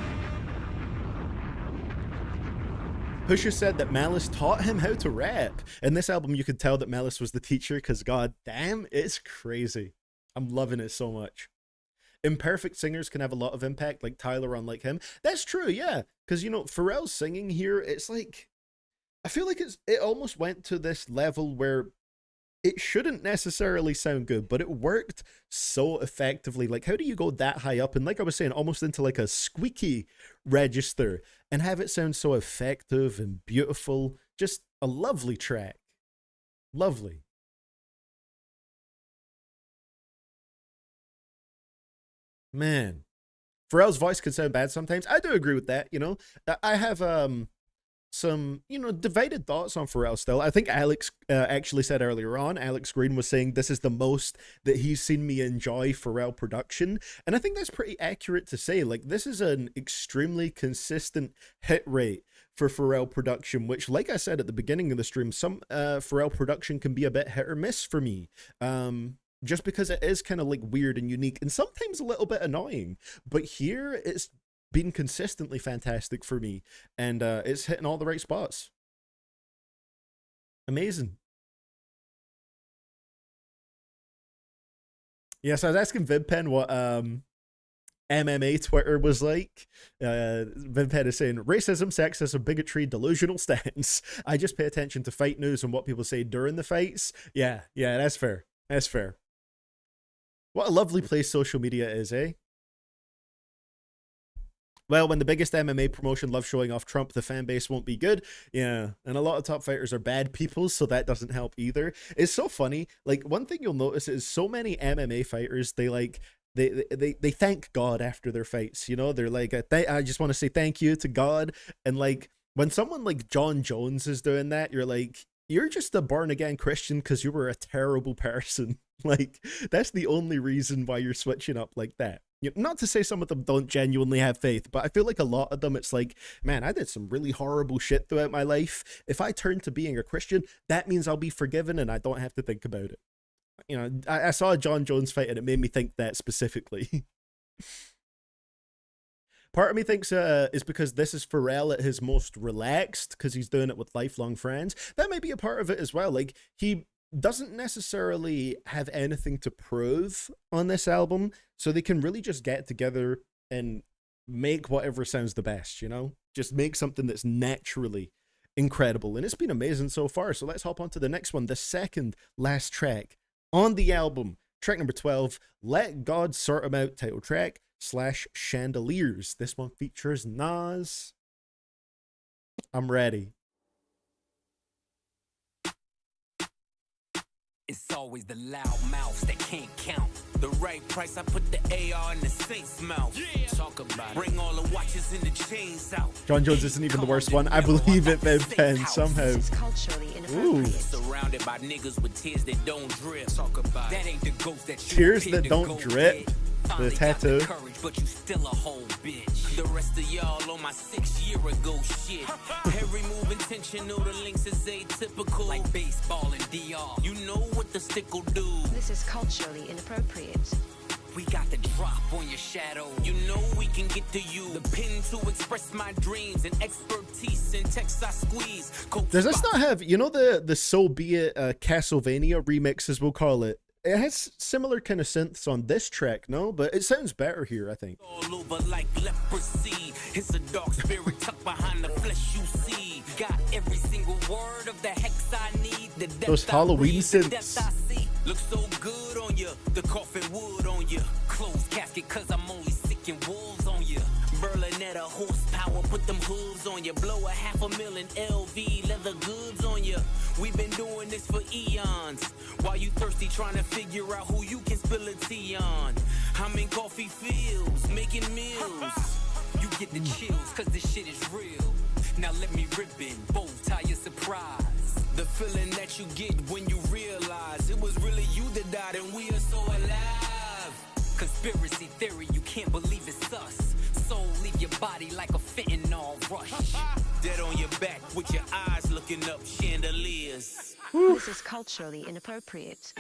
Pusha said that Malice taught him how to rap. In this album, you could tell that Malice was the teacher, because god damn, it's crazy. I'm loving it so much. Imperfect singers can have a lot of impact, like Tyler, unlike him. That's true, yeah. Because, you know, Pharrell's singing here, it's like, I feel like it almost went to this level where it shouldn't necessarily sound good, but it worked so effectively. Like, how do you go that high up and, like I was saying, almost into like a squeaky register and have it sound so effective and beautiful? Just a lovely track. Lovely. Man, Pharrell's voice can sound bad sometimes. I do agree with that, you know. I have some, you know, divided thoughts on Pharrell still. I think Alex actually said earlier on, Alex Green was saying this is the most that he's seen me enjoy Pharrell production. And I think that's pretty accurate to say. Like, this is an extremely consistent hit rate for Pharrell production, which, like I said at the beginning of the stream, some Pharrell production can be a bit hit or miss for me. Just because it is kind of like weird and unique and sometimes a little bit annoying. But here it's been consistently fantastic for me, and it's hitting all the right spots. Amazing. Yes, I was asking VidPen what MMA Twitter was like. VidPen is saying, racism, sexism, bigotry, delusional stance. I just pay attention to fight news and what people say during the fights. Yeah, that's fair. That's fair. What a lovely place social media is, eh? Well, when the biggest MMA promotion loves showing off Trump, the fan base won't be good. Yeah, and a lot of top fighters are bad people, so that doesn't help either. It's so funny. Like, one thing you'll notice is so many MMA fighters, they thank God after their fights. You know, they're like, I just want to say thank you to God. And like, when someone like John Jones is doing that, you're like, you're just a born again Christian because you were a terrible person. Like, that's the only reason why you're switching up like that. Not to say some of them don't genuinely have faith, but I feel like a lot of them, it's like, man, I did some really horrible shit throughout my life. If I turn to being a Christian, that means I'll be forgiven and I don't have to think about it. You know, I saw a John Jones fight and it made me think that specifically. Part of me thinks it's because this is Pharrell at his most relaxed, because he's doing it with lifelong friends. That may be a part of it as well. Like, he doesn't necessarily have anything to prove on this album, so they can really just get together and make whatever sounds the best, you know? Just make something that's naturally incredible. And it's been amazing so far. So let's hop on to the next one, the second last track on the album. Track number 12, Let God Sort 'Em Out, title track / Chandeliers. This one features Nas. I'm ready. It's always the loud mouths that can't count. The right price, I put the AR in the Saint's mouth. Yeah. Talk about it. Bring all the watches and the chains out. John Jones isn't even the worst one. I believe it, VidPen, somehow. Ooh. Surrounded by niggas with tears that don't drip. Talk about that ain't the ghost that tears that don't drip. The tattoo. Courage, but you still a whole bitch. The rest of y'all on my 6 year ago shit. Every move intentional, the links is atypical. Like baseball and DR. You know what the stick will do. This is culturally inappropriate. We got the drop on your shadow. You know we can get to you. The pin to express my dreams and expertise in text I squeeze. Does this not have, you know, the So Be It Castlevania remix, as we'll call it? It has similar kind of synths on this track, no? But it sounds better here, I think. All over like leprosy. It's a dark spirit tucked behind the flesh you see. Got every single word of the hex I need. The those Halloween synths. Looks so good on you. The coffin wood on you. Closed casket cause I'm only sick and wolves on you. Berlinetta horsepower, put them hooves on you. Blow a $500,000 LV leather goods on you. We've been doing this for eons. While you thirsty trying to figure out who you can spill a tea on. I'm in coffee fields, making meals. You get the chills cause this shit is real. Now let me ribbon, bow tie your surprise. The feeling that you get when you realize it was really you that died and we are so alive. Conspiracy theory, you can't believe it's us. Soul leave your body like a fentanyl rush. Dead on your back with your eyes looking up, chandeliers. This is culturally inappropriate.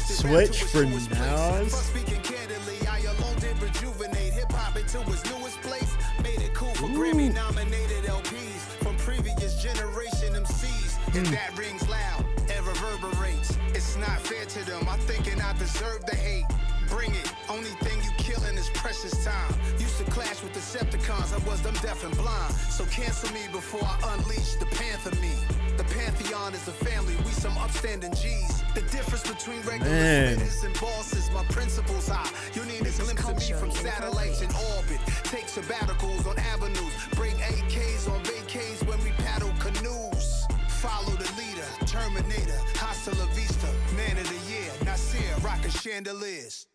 Switch for Nas. Speaking candidly, I alone did rejuvenate hip hop into its newest place. Made it cool for Grammy nominated LPs from previous generation MCs. And that rings loud and reverberates. It's not fair to them. I'm thinking I deserve the hate. Bring it. Only thing you killing is precious time. Used to clash with Decepticons. I was them deaf and blind. So cancel me before I unleash the Panther me. The Pantheon is a family. We some upstanding G's. The difference between regular spitters and bosses. My principles high. You need a glimpse of me from satellites in orbit. Take sabbaticals on avenues. Bring AKs on vacays when we paddle canoes. Follow the leader. Terminator. Hasta la vista. Man of the year. Nasir. Rockin' chandeliers.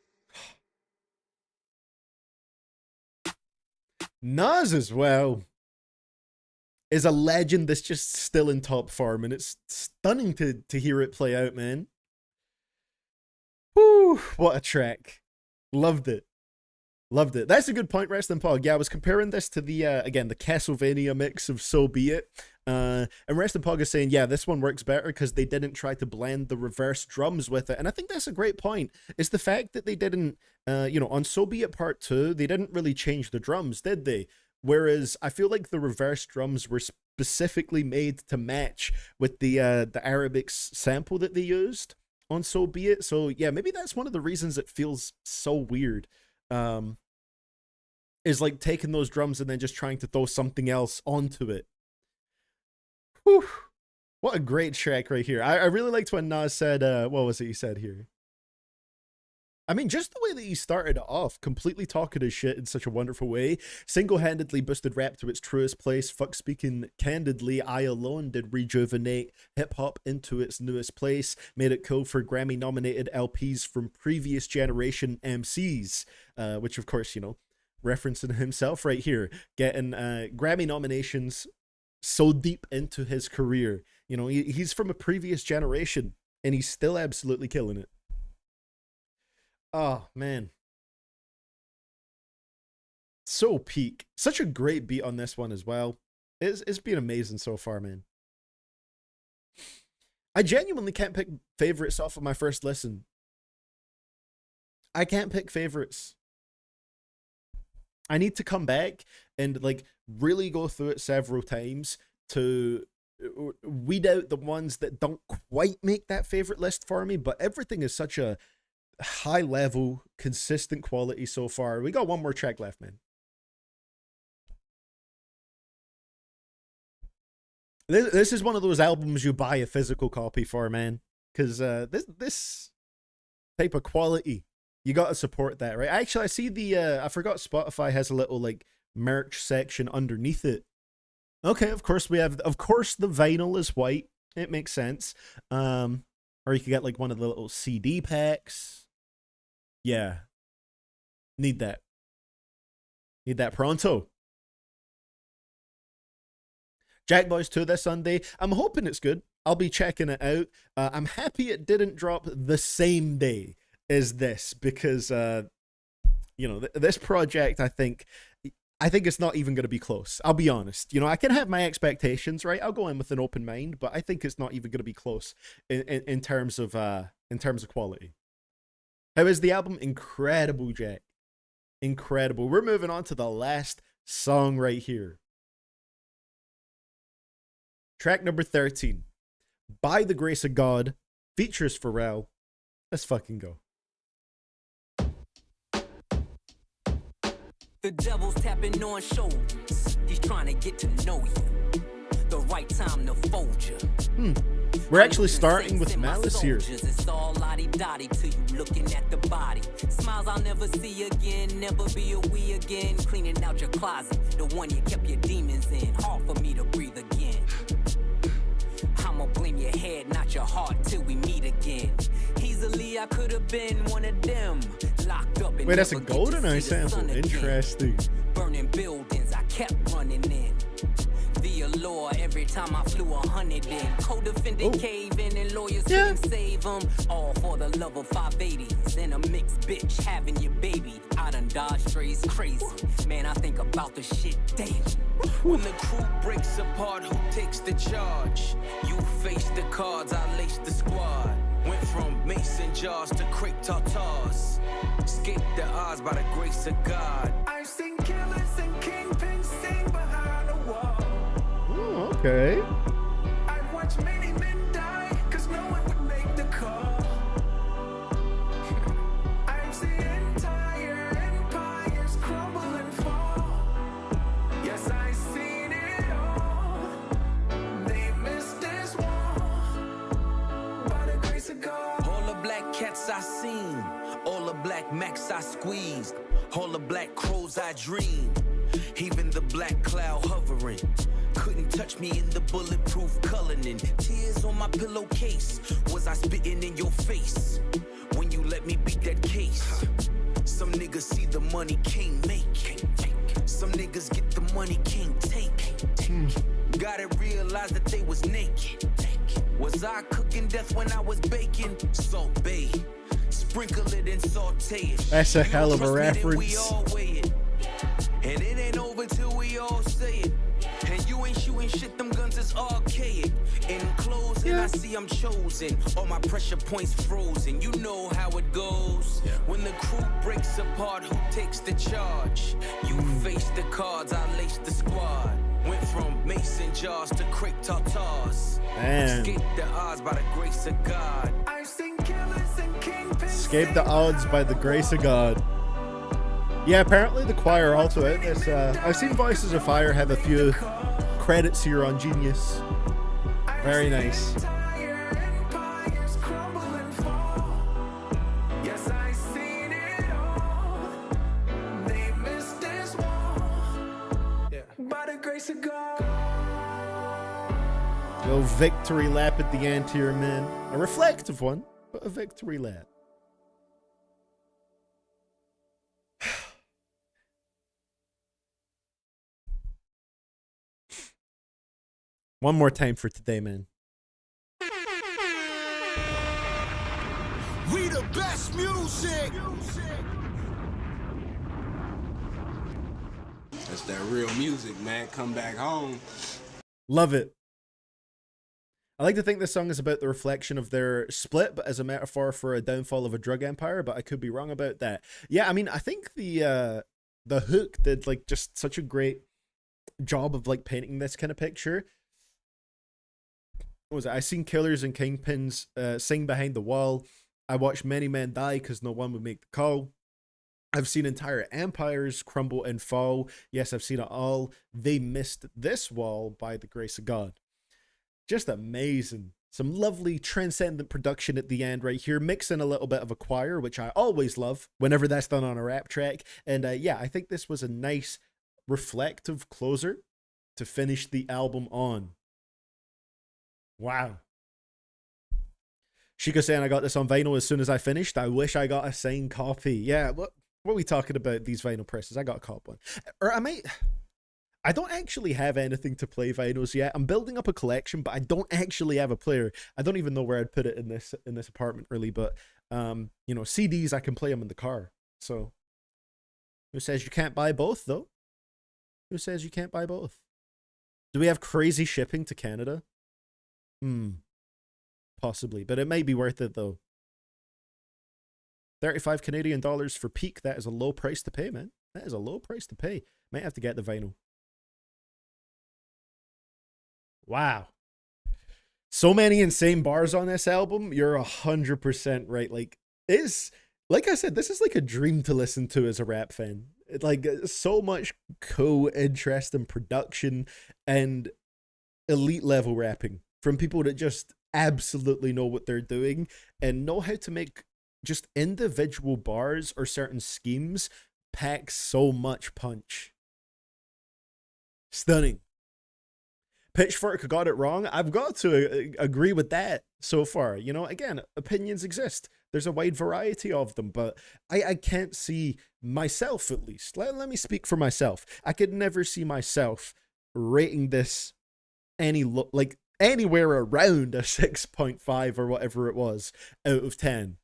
Nas as well is a legend that's just still in top form, and it's stunning to hear it play out, man. Woo, what a track. Loved it. Loved it. That's a good point, Resting Pog. Yeah, I was comparing this to the, again, the Castlevania mix of So Be It. And Resting Pog is saying, yeah, this one works better because they didn't try to blend the reverse drums with it. And I think that's a great point. It's the fact that they didn't, on So Be It Part 2, they didn't really change the drums, did they? Whereas I feel like the reverse drums were specifically made to match with the Arabic sample that they used on So Be It. So yeah, maybe that's one of the reasons it feels so weird. Is like taking those drums and then just trying to throw something else onto it. Whew. What a great track right here. I really liked when Nas said, what was it he said here? I mean, just the way that he started it off, completely talking his shit in such a wonderful way, single-handedly boosted rap to its truest place, fuck speaking candidly, I alone did rejuvenate hip-hop into its newest place, made it cool for Grammy-nominated LPs from previous generation MCs, which of course, you know, referencing himself right here, getting Grammy nominations so deep into his career. You know, he's from a previous generation, and he's still absolutely killing it. Oh, man. So peak. Such a great beat on this one as well. It's been amazing so far, man. I genuinely can't pick favorites off of my first listen. I can't pick favorites. I need to come back and like really go through it several times to weed out the ones that don't quite make that favorite list for me, but everything is such a high level, consistent quality so far. We got one more track left, man. This is one of those albums you buy a physical copy for, man, because this type of quality, you got to support that, right? Actually, I see the I forgot Spotify has a little like merch section underneath it. Okay, of course we have, of course the vinyl is white. It makes sense. Or you could get like one of the little CD packs. Yeah. Need that. Need that pronto. Jack Boys 2 this Sunday. I'm hoping it's good. I'll be checking it out. I'm happy it didn't drop the same day as this because, you know, this project, I think it's not even going to be close. I'll be honest. You know, I can have my expectations, right? I'll go in with an open mind, but I think it's not even going to be close in terms of quality. How is the album? Incredible, Jack. Incredible. We're moving on to the last song right here. Track number 13. By the Grace of God. Features Pharrell. Let's fucking go. The devil's tapping on shoulders. He's trying to get to know you. The right time to fold you. We're actually starting with Malice here. It's all lottie-dottie to you looking at the body. Smiles I'll never see again, never be a we again. Cleaning out your closet, the one you kept your demons in. Hard for me to breathe again. I'ma blame your head, not your heart, till we meet again. Easily I could have been one of them. Locked up and wait, that's a GoldenEye sample. Interesting. Burning buildings, I kept running in. The allure every time I flew 100 in. Co-defendant cave-in and lawyers couldn't save them. All for the love of 580s and a mixed bitch having your baby. I done dodged strays crazy. Man, I think about the shit daily. When the crew breaks apart, who takes the charge? You face the cards, I lace the squad. Went from mason jars to crepe tartars. Escaped the odds by the grace of God. I've seen killers and kingpins sing behind the wall. Ooh, okay. I've watched many men die, cause no one would make the call. I've seen entire empires crumble and fall. Yes, I've seen it all. They missed this wall. By the grace of God. All the black cats I seen, all the black max I squeezed, all the black crows I dreamed, even the black cloud hovering. Couldn't touch me in the bulletproof Cullinan. Tears on my pillowcase. Was I spitting in your face when you let me beat that case? Some niggas see the money, can't make. Some niggas get the money, can't take. Gotta realize that they was naked. Was I cooking death when I was baking? Salt Bay. Sprinkle it and saute it. That's a hell of a Trust me, then we reference. all weigh it. And it ain't over till we all say it. And you ain't shooting shit, them guns is archaic. In closing, I see I'm chosen. All my pressure points frozen. You know how it goes. When the crew breaks apart, who takes the charge? You face the cards, I lace the squad. Went from mason jars to crepe tartars. Man. Escape the odds by the grace of God. I've seen killers and kingpins. Escape the odds by the grace of God. Yeah, apparently the choir also out this. I've seen Voices of Fire have a few credits here on Genius. Very nice. Empires crumble and fall. Yes, I seen it all. They missed this wall. By the grace of God. Little victory lap at the end here, man. A reflective one, but a victory lap. One more time for today, man. We the best music. That's that real music, man. Come back home. Love it. I like to think this song is about the reflection of their split, but as a metaphor for a downfall of a drug empire, but I could be wrong about that. Yeah, I mean, I think the hook did like just such a great job of like painting this kind of picture. What was it? I seen killers and kingpins sing behind the wall. I watched many men die because no one would make the call. I've seen entire empires crumble and fall. Yes, I've seen it all. They missed this wall by the grace of God. Just amazing. Some lovely transcendent production at the end right here. Mixing a little bit of a choir, which I always love whenever that's done on a rap track. And yeah, I think this was a nice reflective closer to finish the album on. Wow. Chico saying I got this on vinyl as soon as I finished. I wish I got a signed copy. Yeah, what are we talking about, these vinyl presses? I got a cop one. Or I don't actually have anything to play vinyls yet. I'm building up a collection, but I don't actually have a player. I don't even know where I'd put it in this apartment really, but you know, CDs, I can play them in the car. So who says you can't buy both though? Who says you can't buy both? Do we have crazy shipping to Canada? Possibly, but it may be worth it though. 35 Canadian dollars for Peak. That is a low price to pay, man. That is a low price to pay. Might have to get the vinyl. Wow. So many insane bars on this album. You're 100% right. Like I said, this is like a dream to listen to as a rap fan. Like so much cool, interesting production and elite level rapping from people that just absolutely know what they're doing and know how to make just individual bars or certain schemes pack so much punch. Stunning. Pitchfork got it wrong. I've got to agree with that so far. You know, again, opinions exist. There's a wide variety of them, but I can't see myself, at least. Let me speak for myself. I could never see myself rating this anywhere around a 6.5 or whatever it was out of 10.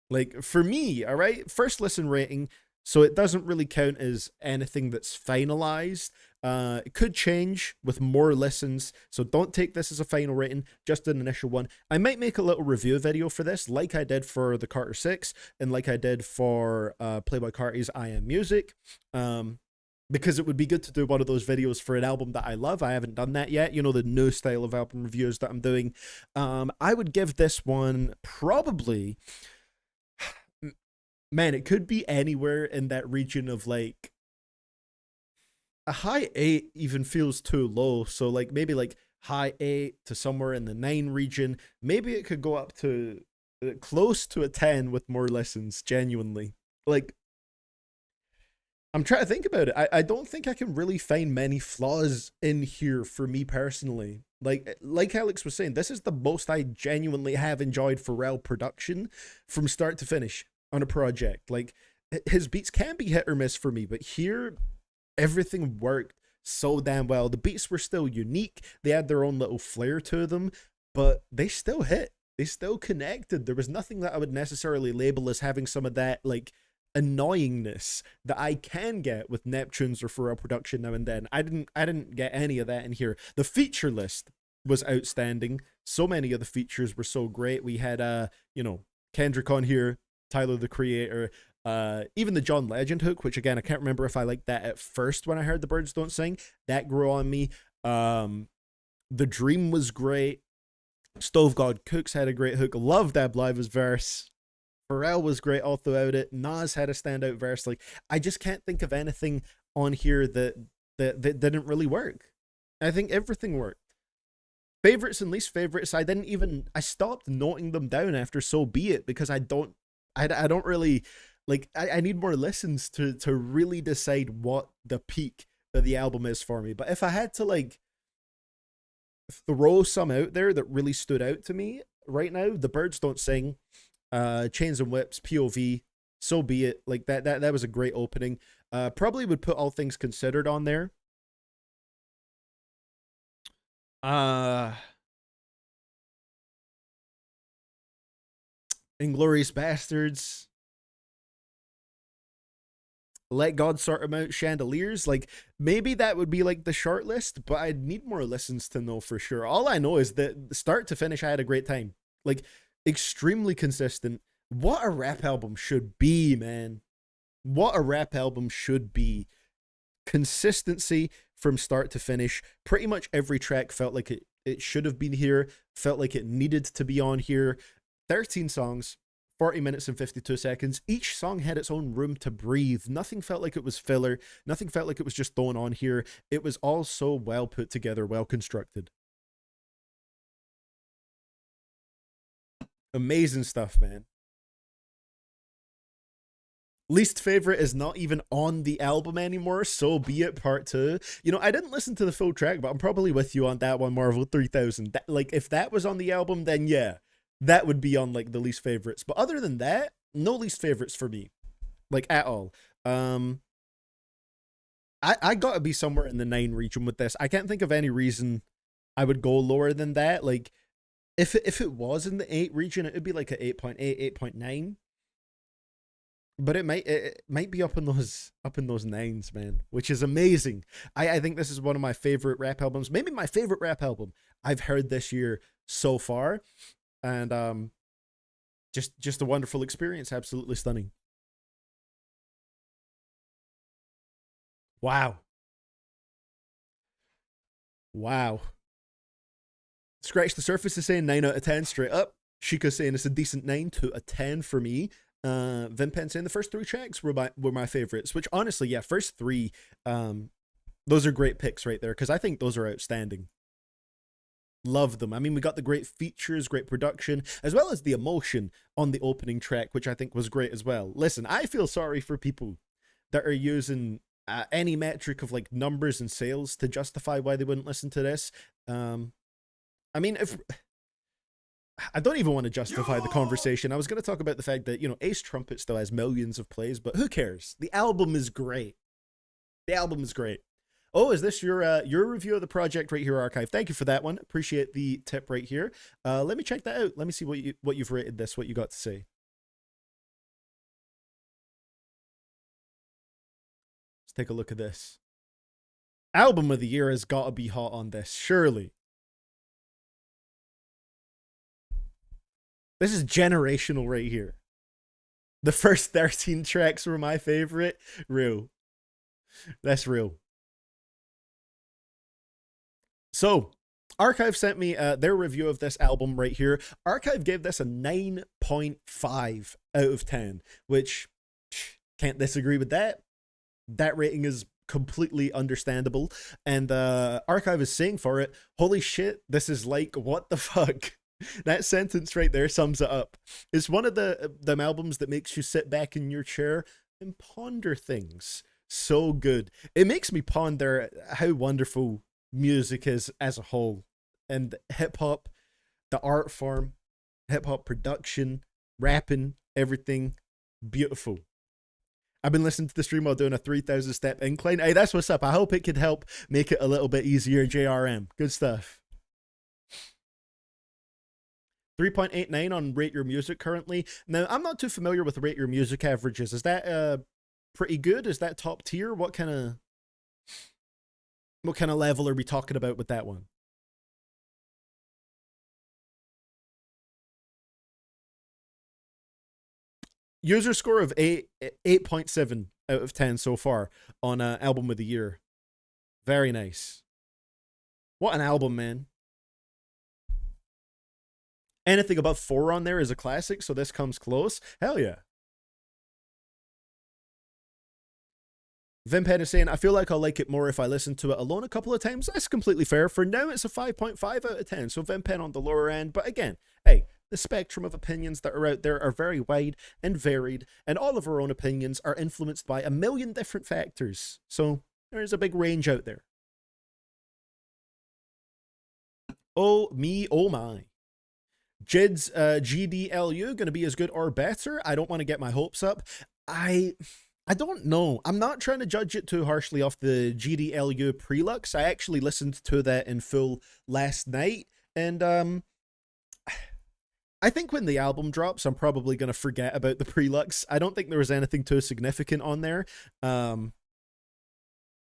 Like, for me, all right, first listen rating, so it doesn't really count as anything that's finalized. It could change with more listens, so don't take this as a final rating, just an initial one. I might make a little review video for this, like I did for the Carter 6, and like I did for Playboy Carti's I Am Music, because it would be good to do one of those videos for an album that I love. I haven't done that yet, you know, the new style of album reviews that I'm doing. I would give this one probably... Man, it could be anywhere in that region of like a high 8 even feels too low. So like maybe like high 8 to somewhere in the 9 region. Maybe it could go up to close to a 10 with more listens, genuinely. Like, I'm trying to think about it. I don't think I can really find many flaws in here for me personally. Like Alex was saying, this is the most I genuinely have enjoyed Pharrell production from start to finish on a project. Like, his beats can be hit or miss for me, but here everything worked so damn well. The beats were still unique. They had their own little flair to them, but they still hit. they still connected. There was nothing that I would necessarily label as having some of that like annoyingness that I can get with Neptune's referral production now and then. I didn't get any of that in here. The feature list was outstanding. So many of the features were so great. We had you know, Kendrick on here, Tyler the Creator, even the John Legend hook, which again I can't remember if I liked that at first when I heard The Birds Don't Sing. That grew on me. The Dream was great. Stove God Cooks had a great hook. Loved Ab Live's verse. Pharrell was great all throughout it. Nas had a standout verse. Like, I just can't think of anything on here that didn't really work. I think everything worked. Favorites and least favorites, I stopped noting them down after So Be It, because I don't really, like, I need more listens to really decide what the peak of the album is for me. But if I had to, like, throw some out there that really stood out to me right now, The Birds Don't Sing, Chains and Whips, POV, So Be It, like that was a great opening. Probably would put All Things Considered on there. Inglourious Bastards, Let God Sort 'Em Out, Chandeliers. Like, maybe that would be like the short list, but I'd need more listens to know for sure. All I know is that start to finish, I had a great time. Like, extremely consistent. What a rap album should be, man. What a rap album should be. Consistency from start to finish. Pretty much every track felt like it should have been here, felt like it needed to be on here. 13 songs, 40 minutes and 52 seconds. Each song had its own room to breathe. Nothing felt like it was filler. Nothing felt like it was just thrown on here. It was all so well put together, well constructed. Amazing stuff, man. Least favorite is not even on the album anymore. So Be It Part 2. You know, I didn't listen to the full track, but I'm probably with you on that one, Marvel 3000. Like, if that was on the album, then yeah, that would be on, like, the least favorites. But other than that, no least favorites for me, like, at all. I gotta be somewhere in the 9 region with this. I can't think of any reason I would go lower than that. Like, if it was in the 8 region, it would be like a 8.8, 8.9. But it might be up in those 9s, man, which is amazing. I think this is one of my favorite rap albums, maybe my favorite rap album I've heard this year so far, and just a wonderful experience, absolutely stunning. Wow. Scratch the Surface is saying 9 out of 10 straight up. Chica's saying it's a decent 9 to a 10 for me. Vimpen saying the first 3 tracks were my favorites, which honestly, yeah, first 3, those are great picks right there, because I think those are outstanding. Love them. I mean, we got the great features, great production, as well as the emotion on the opening track, which I think was great as well. Listen, I feel sorry for people that are using any metric of like numbers and sales to justify why they wouldn't listen to this. I mean, if I don't even want to justify the conversation. I was going to talk about the fact that, you know, Ace Trumpet still has millions of plays, but who cares? The album is great. The album is great. Oh, is this your review of the project right here, Archive? Thank you for that one. Appreciate the tip right here. Let me check that out. Let me see what you've rated this, what you got to say. Let's take a look at this. Album of the year has got to be hot on this, surely. This is generational right here. The first 13 tracks were my favorite. Real. That's real. So, Archive sent me their review of this album right here. Archive gave this a 9.5 out of 10, which can't disagree with that. That rating is completely understandable. And Archive is saying for it, holy shit, this is like, what the fuck? That sentence right there sums it up. It's one of them albums that makes you sit back in your chair and ponder things. So good. It makes me ponder how wonderful music is as a whole. And hip-hop, the art form, hip-hop production, rapping, everything. Beautiful. I've been listening to the stream while doing a 3,000 step incline. Hey, that's what's up. I hope it could help make it a little bit easier, JRM. Good stuff. 3.89 on Rate Your Music currently. Now, I'm not too familiar with Rate Your Music averages. Is that pretty good? Is that top tier? What kind of level are we talking about with that one? User score of 8.7 out of 10 so far on Album of the Year. Very nice. What an album, man. Anything above 4 on there is a classic, so this comes close. Hell yeah. Vimpen is saying, I feel like I'll like it more if I listen to it alone a couple of times. That's completely fair. For now, it's a 5.5 out of 10, so Vimpen on the lower end. But again, hey, the spectrum of opinions that are out there are very wide and varied, and all of our own opinions are influenced by a million different factors. So there's a big range out there. Oh me, oh my. Jid's GDLU going to be as good or better? I don't want to get my hopes up. I don't know. I'm not trying to judge it too harshly off the GDLU Prelux. I actually listened to that in full last night, and I think when the album drops, I'm probably going to forget about the Prelux. I don't think there was anything too significant on there.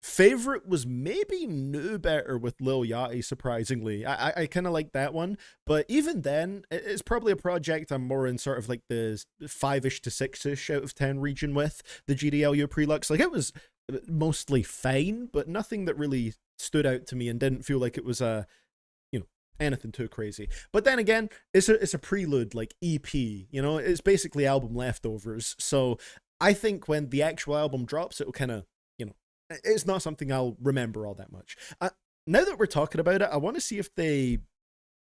Favorite was maybe New Better with Lil Yachty, surprisingly. I kind of like that one. But even then, it's probably a project I'm more in sort of like the 5-ish to 6-ish out of 10 region with, the GDLU Prelux. Like, it was mostly fine, but nothing that really stood out to me and didn't feel like it was anything too crazy. But then again, it's a prelude, like EP, it's basically album leftovers. So I think when the actual album drops, it'll kind of, it's not something I'll remember all that much. Now that we're talking about it, I want to see if they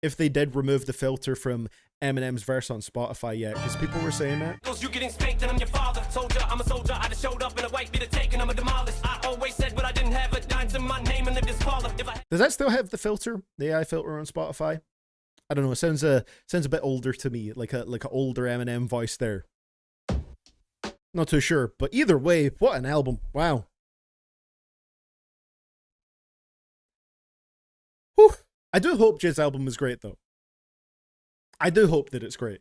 did remove the filter from Eminem's verse on Spotify yet, because people were saying that. You getting spanked and I'm your father. Soldier, I'm a soldier. I just showed up in a white beater taking I'm a demolished. I always said but I didn't have it. Dimes in my name and lived this father. Does that still have the filter? The AI filter on Spotify? I don't know. It sounds a bit older to me, like a older Eminem voice there. Not too sure, but either way, what an album. Wow. Whew. I do hope Jiz's album is great, though. I do hope that it's great.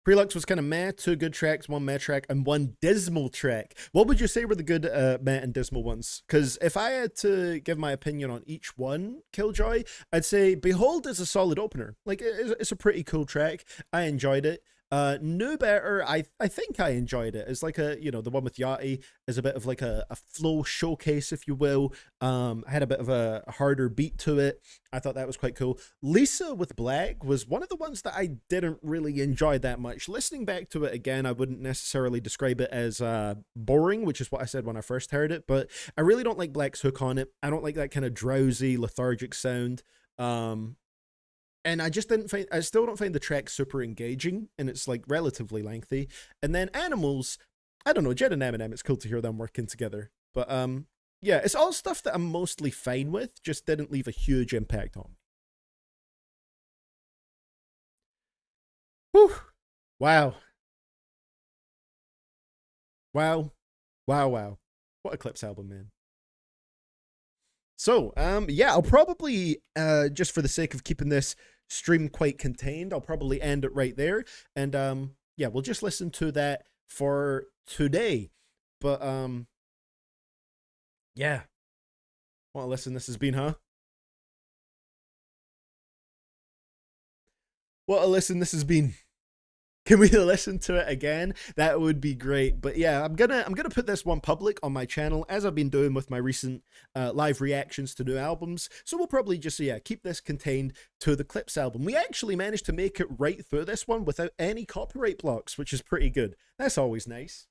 Prelux was kind of meh, 2 good tracks, 1 meh track, and 1 dismal track. What would you say were the good meh and dismal ones? Because if I had to give my opinion on each one, Killjoy, I'd say Behold is a solid opener. Like, it's a pretty cool track. I enjoyed it. New Better, I think I enjoyed it. It's like the one with Yachty is a bit of like a flow showcase, if you will. Had a bit of a harder beat to it. I thought that was quite cool. Lisa with Black was one of the ones that I didn't really enjoy that much. Listening back to it again, I wouldn't necessarily describe it as boring, which is what I said when I first heard it, but I really don't like Black's hook on it. I don't like that kind of drowsy, lethargic sound. And I still don't find the track super engaging, and it's like relatively lengthy. And then Animals, I don't know, Jed and Eminem, it's cool to hear them working together. But yeah, it's all stuff that I'm mostly fine with, just didn't leave a huge impact on me. Whew. Wow. Wow. Wow, wow. What a Clipse album, man. So, yeah, I'll probably, just for the sake of keeping this stream quite contained, I'll probably end it right there. And, yeah, we'll just listen to that for today. But, yeah. What a listen this has been, huh? What a listen this has been. Can we listen to it again? That would be great. But yeah, I'm gonna put this one public on my channel, as I've been doing with my recent live reactions to new albums. So we'll probably just keep this contained to the Clipse album. We actually managed to make it right through this one without any copyright blocks, which is pretty good. That's always nice.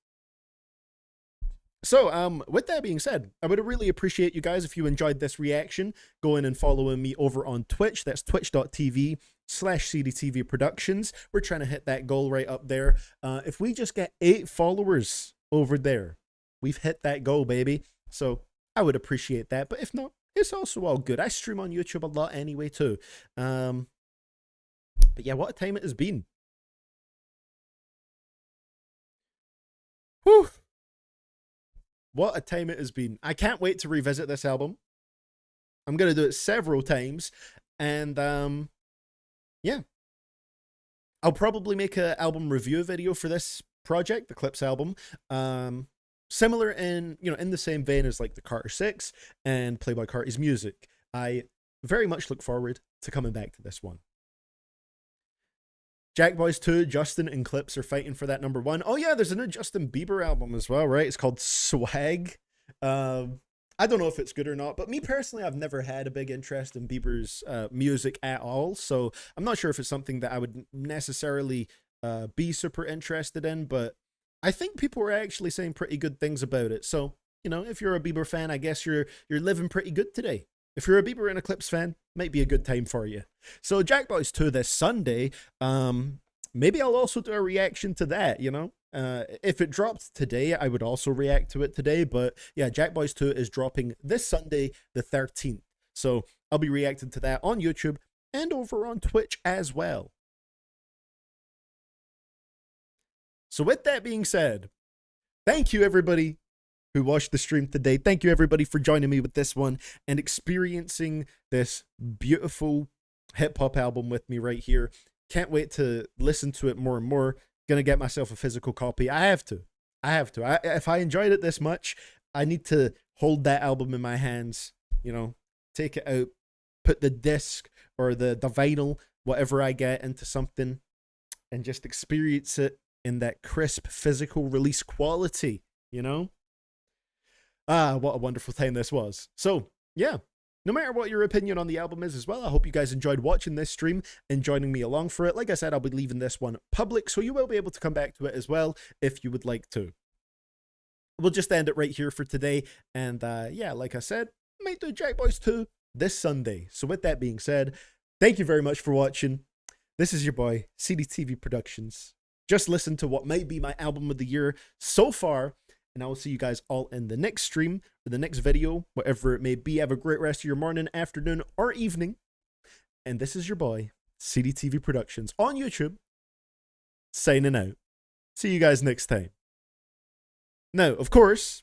So, with that being said, I would really appreciate you guys if you enjoyed this reaction, going and following me over on Twitch. That's twitch.tv/CDTVProductions. We're trying to hit that goal right up there. If we just get 8 followers over there, we've hit that goal, baby. So, I would appreciate that. But if not, it's also all good. I stream on YouTube a lot anyway, too. But yeah, what a time it has been. Whew. What a time it has been. I can't wait to revisit this album. I'm going to do it several times. And, yeah. I'll probably make an album review video for this project, the Clipse album. Similar in, in the same vein as like the Carter 6 and Playboy Carti's music. I very much look forward to coming back to this one. Jack Boys 2, Justin and Clipse are fighting for that #1. Oh yeah, there's a new Justin Bieber album as well, right? It's called Swag. I don't know if it's good or not, but me personally, I've never had a big interest in Bieber's music at all, so I'm not sure if it's something that I would necessarily be super interested in, but I think people are actually saying pretty good things about it. So, if you're a Bieber fan, I guess you're living pretty good today. If you're a Bieber and a Clipse fan, might be a good time for you. So Jack Boys 2 this Sunday, maybe I'll also do a reaction to that, If it dropped today, I would also react to it today. But yeah, Jack Boys 2 is dropping this Sunday, the 13th. So I'll be reacting to that on YouTube and over on Twitch as well. So with that being said, thank you everybody who watched the stream today. Thank you everybody for joining me with this one and experiencing this beautiful hip-hop album with me right here. Can't wait to listen to it more and more. Gonna get myself a physical copy. I have to. If I enjoyed it this much, I need to hold that album in my hands, take it out, put the disc or the vinyl, whatever I get, into something and just experience it in that crisp physical release quality, what a wonderful time this was. So yeah, no matter what your opinion on the album is as well, I hope you guys enjoyed watching this stream and joining me along for it. Like I said, I'll be leaving this one public, so you will be able to come back to it as well if you would like to. We'll just end it right here for today. And yeah, like I said, I might do Jack Boys 2 this Sunday. So with that being said, thank you very much for watching. This is your boy, CDTVProductions. Just listen to what might be my album of the year so far. And I will see you guys all in the next stream or the next video, whatever it may be. Have a great rest of your morning, afternoon, or evening. And this is your boy, CDTVProductions on YouTube, signing out. See you guys next time. Now, of course,